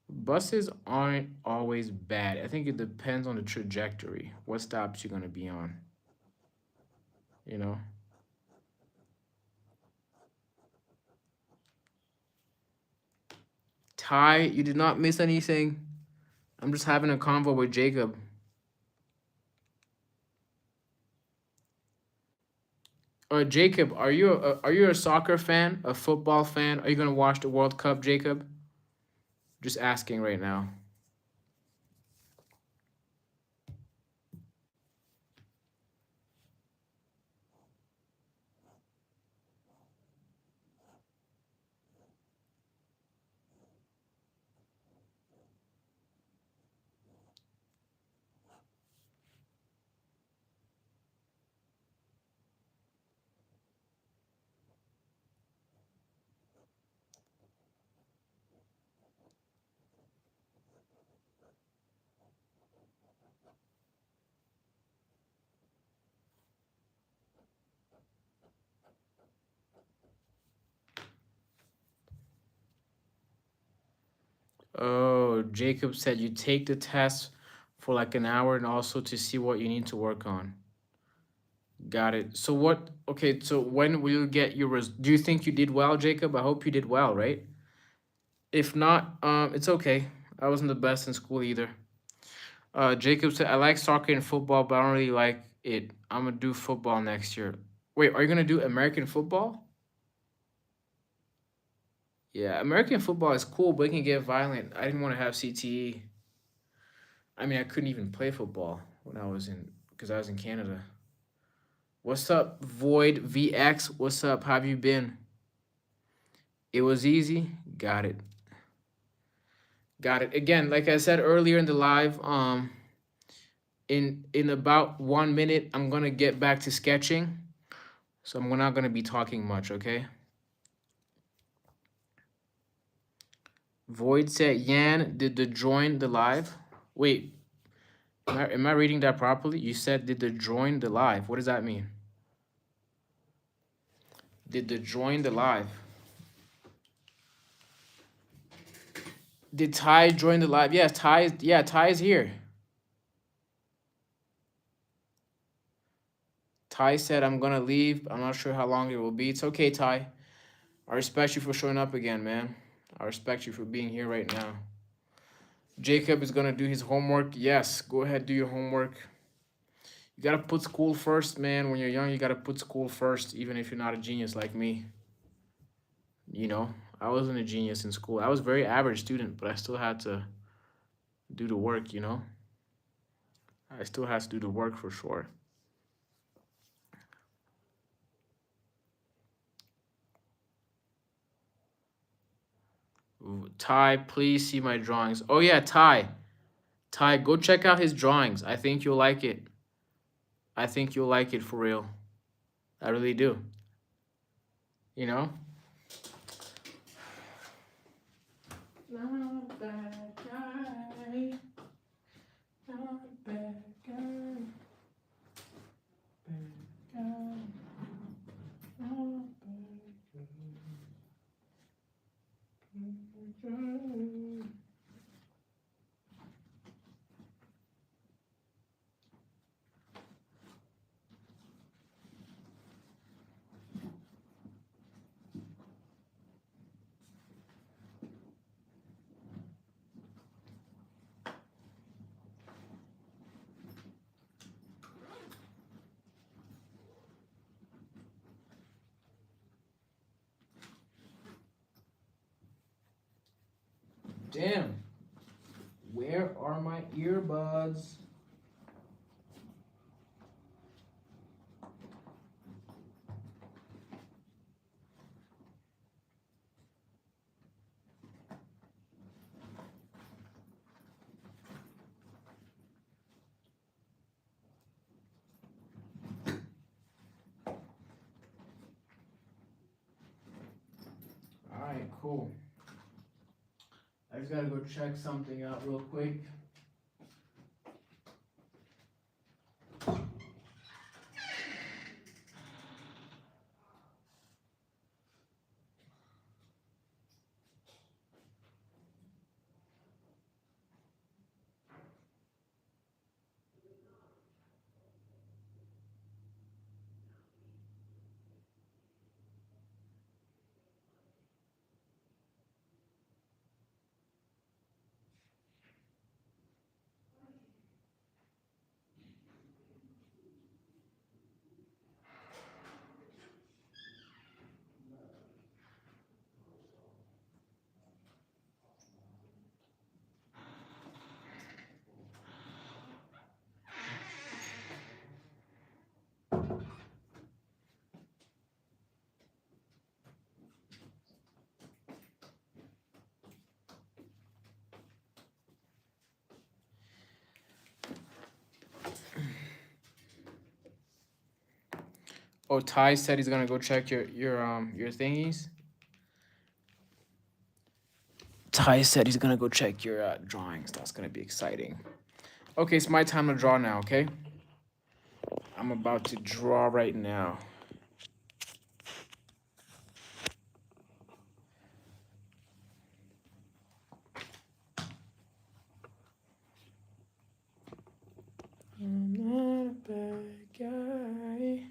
Buses aren't always bad. I think it depends on the trajectory, what stops you're gonna be on, you know? Ty, you did not miss anything. I'm just having a convo with Jacob. Jacob, are you a soccer fan, a football fan? Are you gonna watch the World Cup, Jacob? Just asking right now. Oh, Jacob said you take the test for like an hour and also to see what you need to work on. Got it. So what? Okay, so when will you get your do you think you did well, Jacob? I hope you did well, right? If not, it's okay. I wasn't the best in school either. Jacob said I like soccer and football, but I don't really like it. I'm gonna do football next year. Wait, are you gonna do American football? Yeah, American football is cool, but it can get violent. I didn't want to have CTE. I mean, I couldn't even play football when I was in because I was in Canada. What's up, Void VX? What's up? How have you been? It was easy. Got it. Got it. Again, like I said earlier in the live, in about 1 minute, I'm gonna get back to sketching. So I'm not gonna be talking much, okay? Void said Yan did the join the live. Wait, am I reading that properly? You said did the join the live. What does that mean? Did the join the live? Did Ty join the live? Yes, Ty is here. Ty said I'm gonna leave. I'm not sure how long it will be. It's okay, Ty. I respect you for showing up again, man. I respect you for being here right now. Jacob is gonna do his homework. Yes, go ahead, do your homework. You gotta put school first, man. When you're young, you gotta put school first, even if you're not a genius like me. You know, I wasn't a genius in school. I was a very average student, but I still had to do the work, you know? I still had to do the work for sure. Ty, please see my drawings. Oh yeah, Ty. Ty, go check out his drawings. I think you'll like it. I think you'll like it for real. I really do. You know? Not a bad guy. Not a bad guy. Bad guy. Not a bad guy. Damn. Where are my earbuds? All right, cool. I just gotta go check something out real quick. Oh, Ty said he's gonna go check your thingies. Ty said he's gonna go check your drawings. That's gonna be exciting. Okay, it's my time to draw now. Okay, I'm about to draw right now. I'm not a bad guy.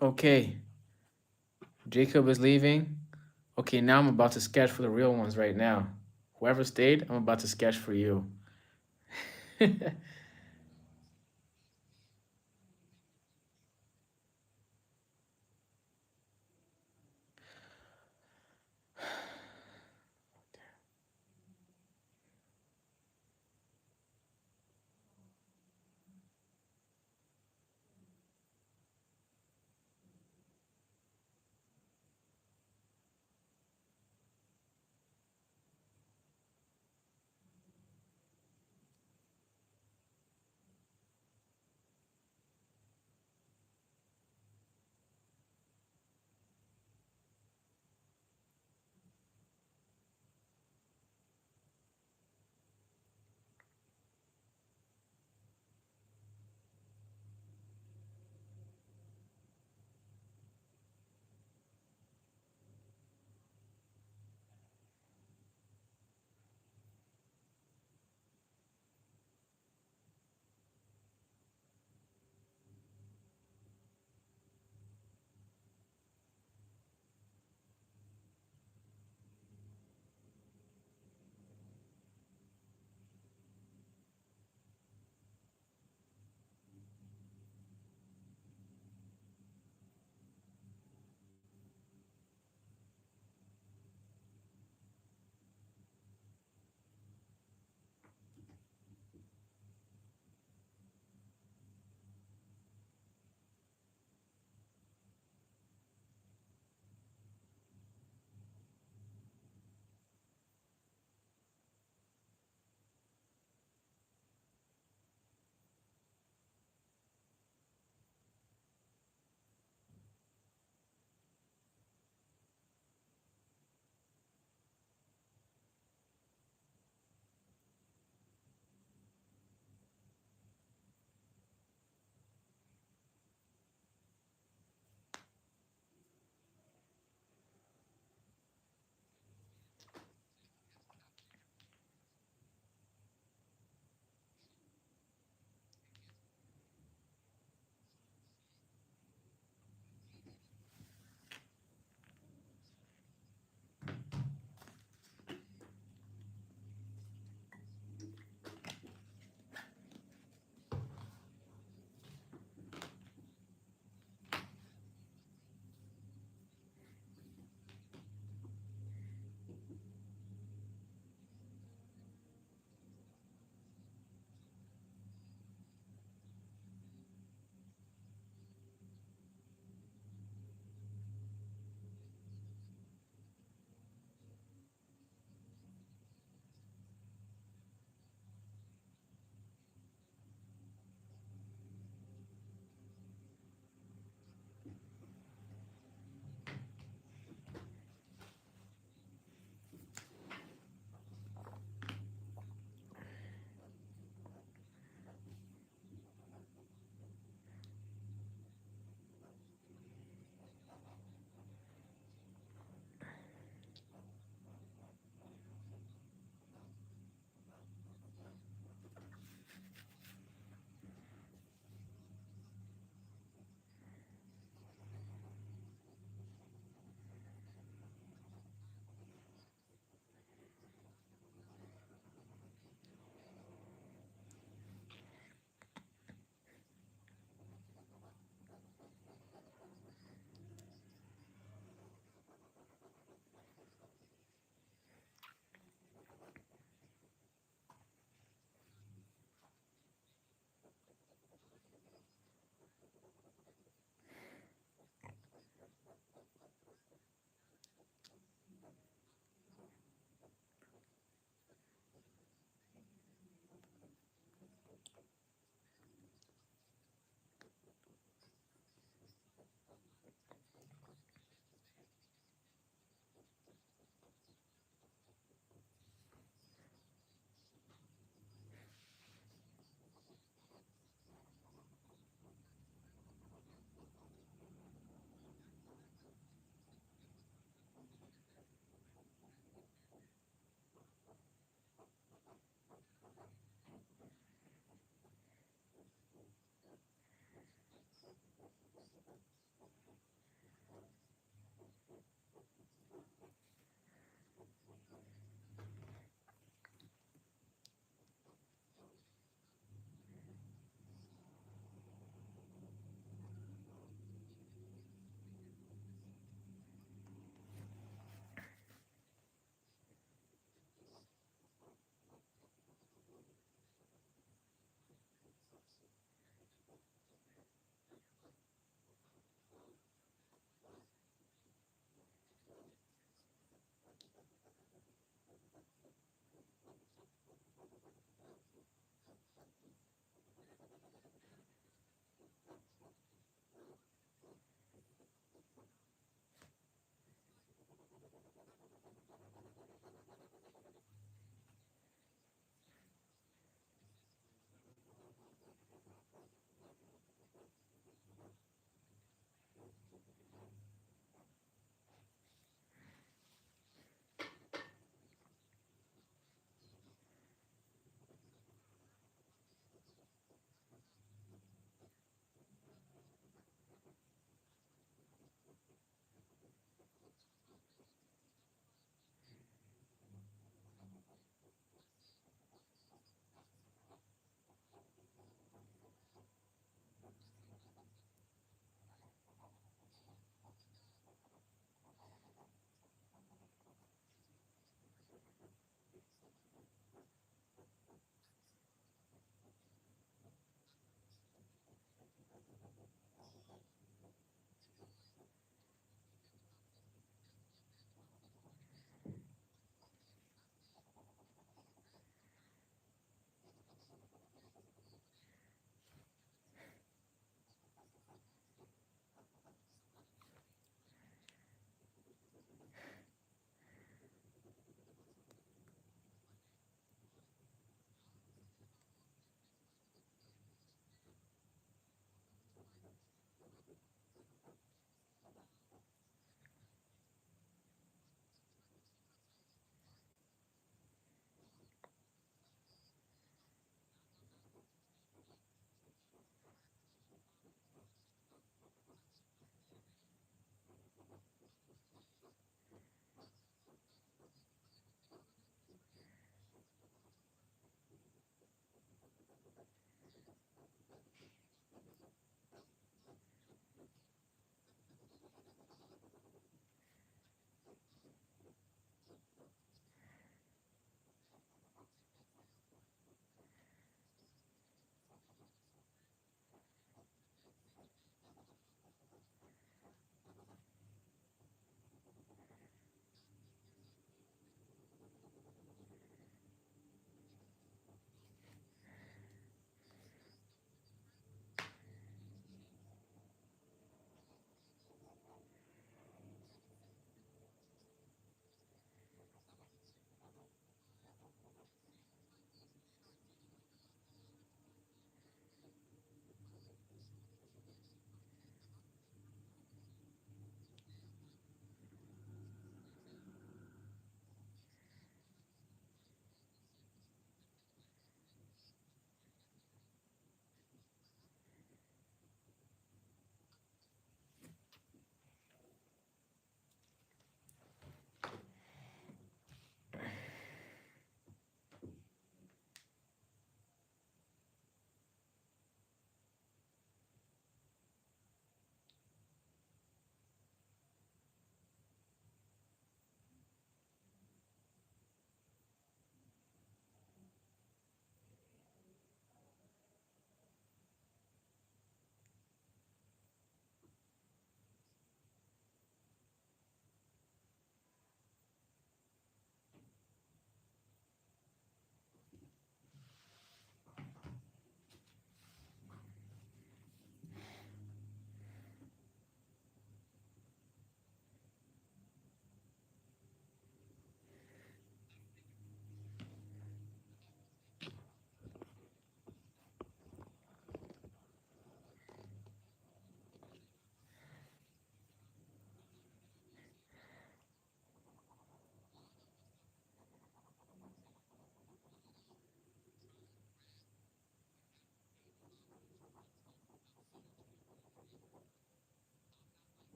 Okay, Jacob is leaving. Okay, now I'm about to sketch for the real ones right now. Whoever stayed, I'm about to sketch for you.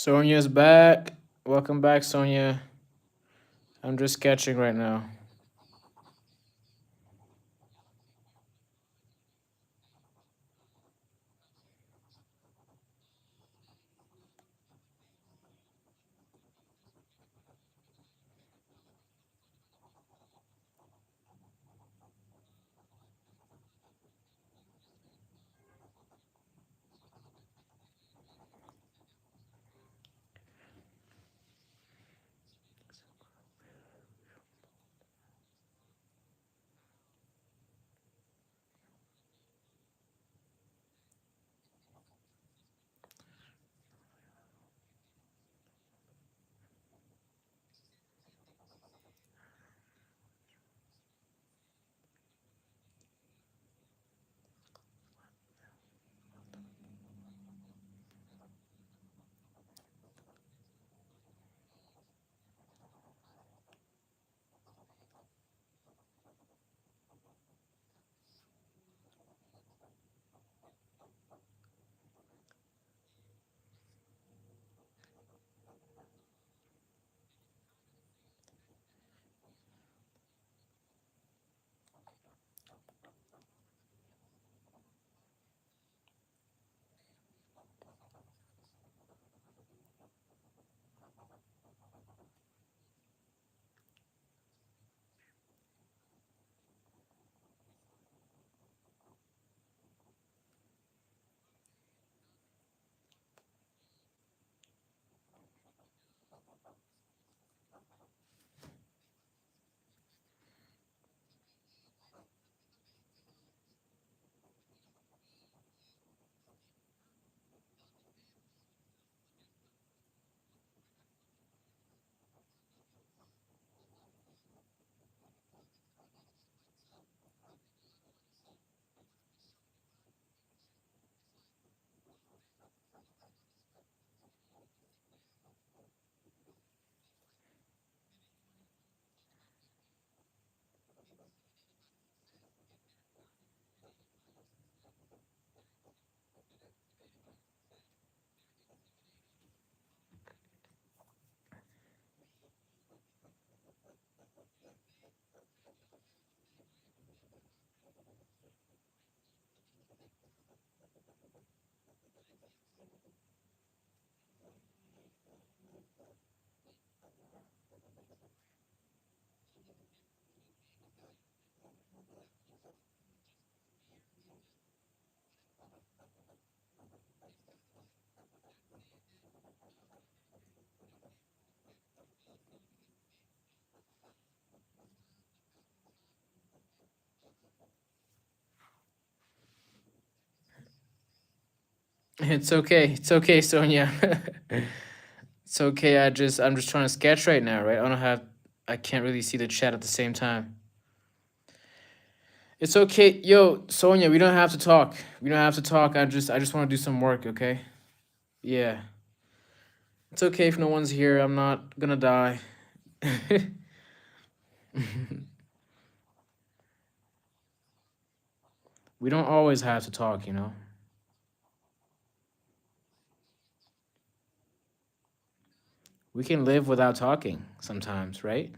Sonia's back. Welcome back, Sonia. I'm just sketching right now. It's okay. It's okay, Sonia. It's okay. I'm just trying to sketch right now, right? I can't really see the chat at the same time. It's okay. Yo, Sonia, we don't have to talk. We don't have to talk. I just want to do some work, okay? Yeah. It's okay if no one's here. I'm not gonna die. We don't always have to talk, you know? We can live without talking sometimes, right?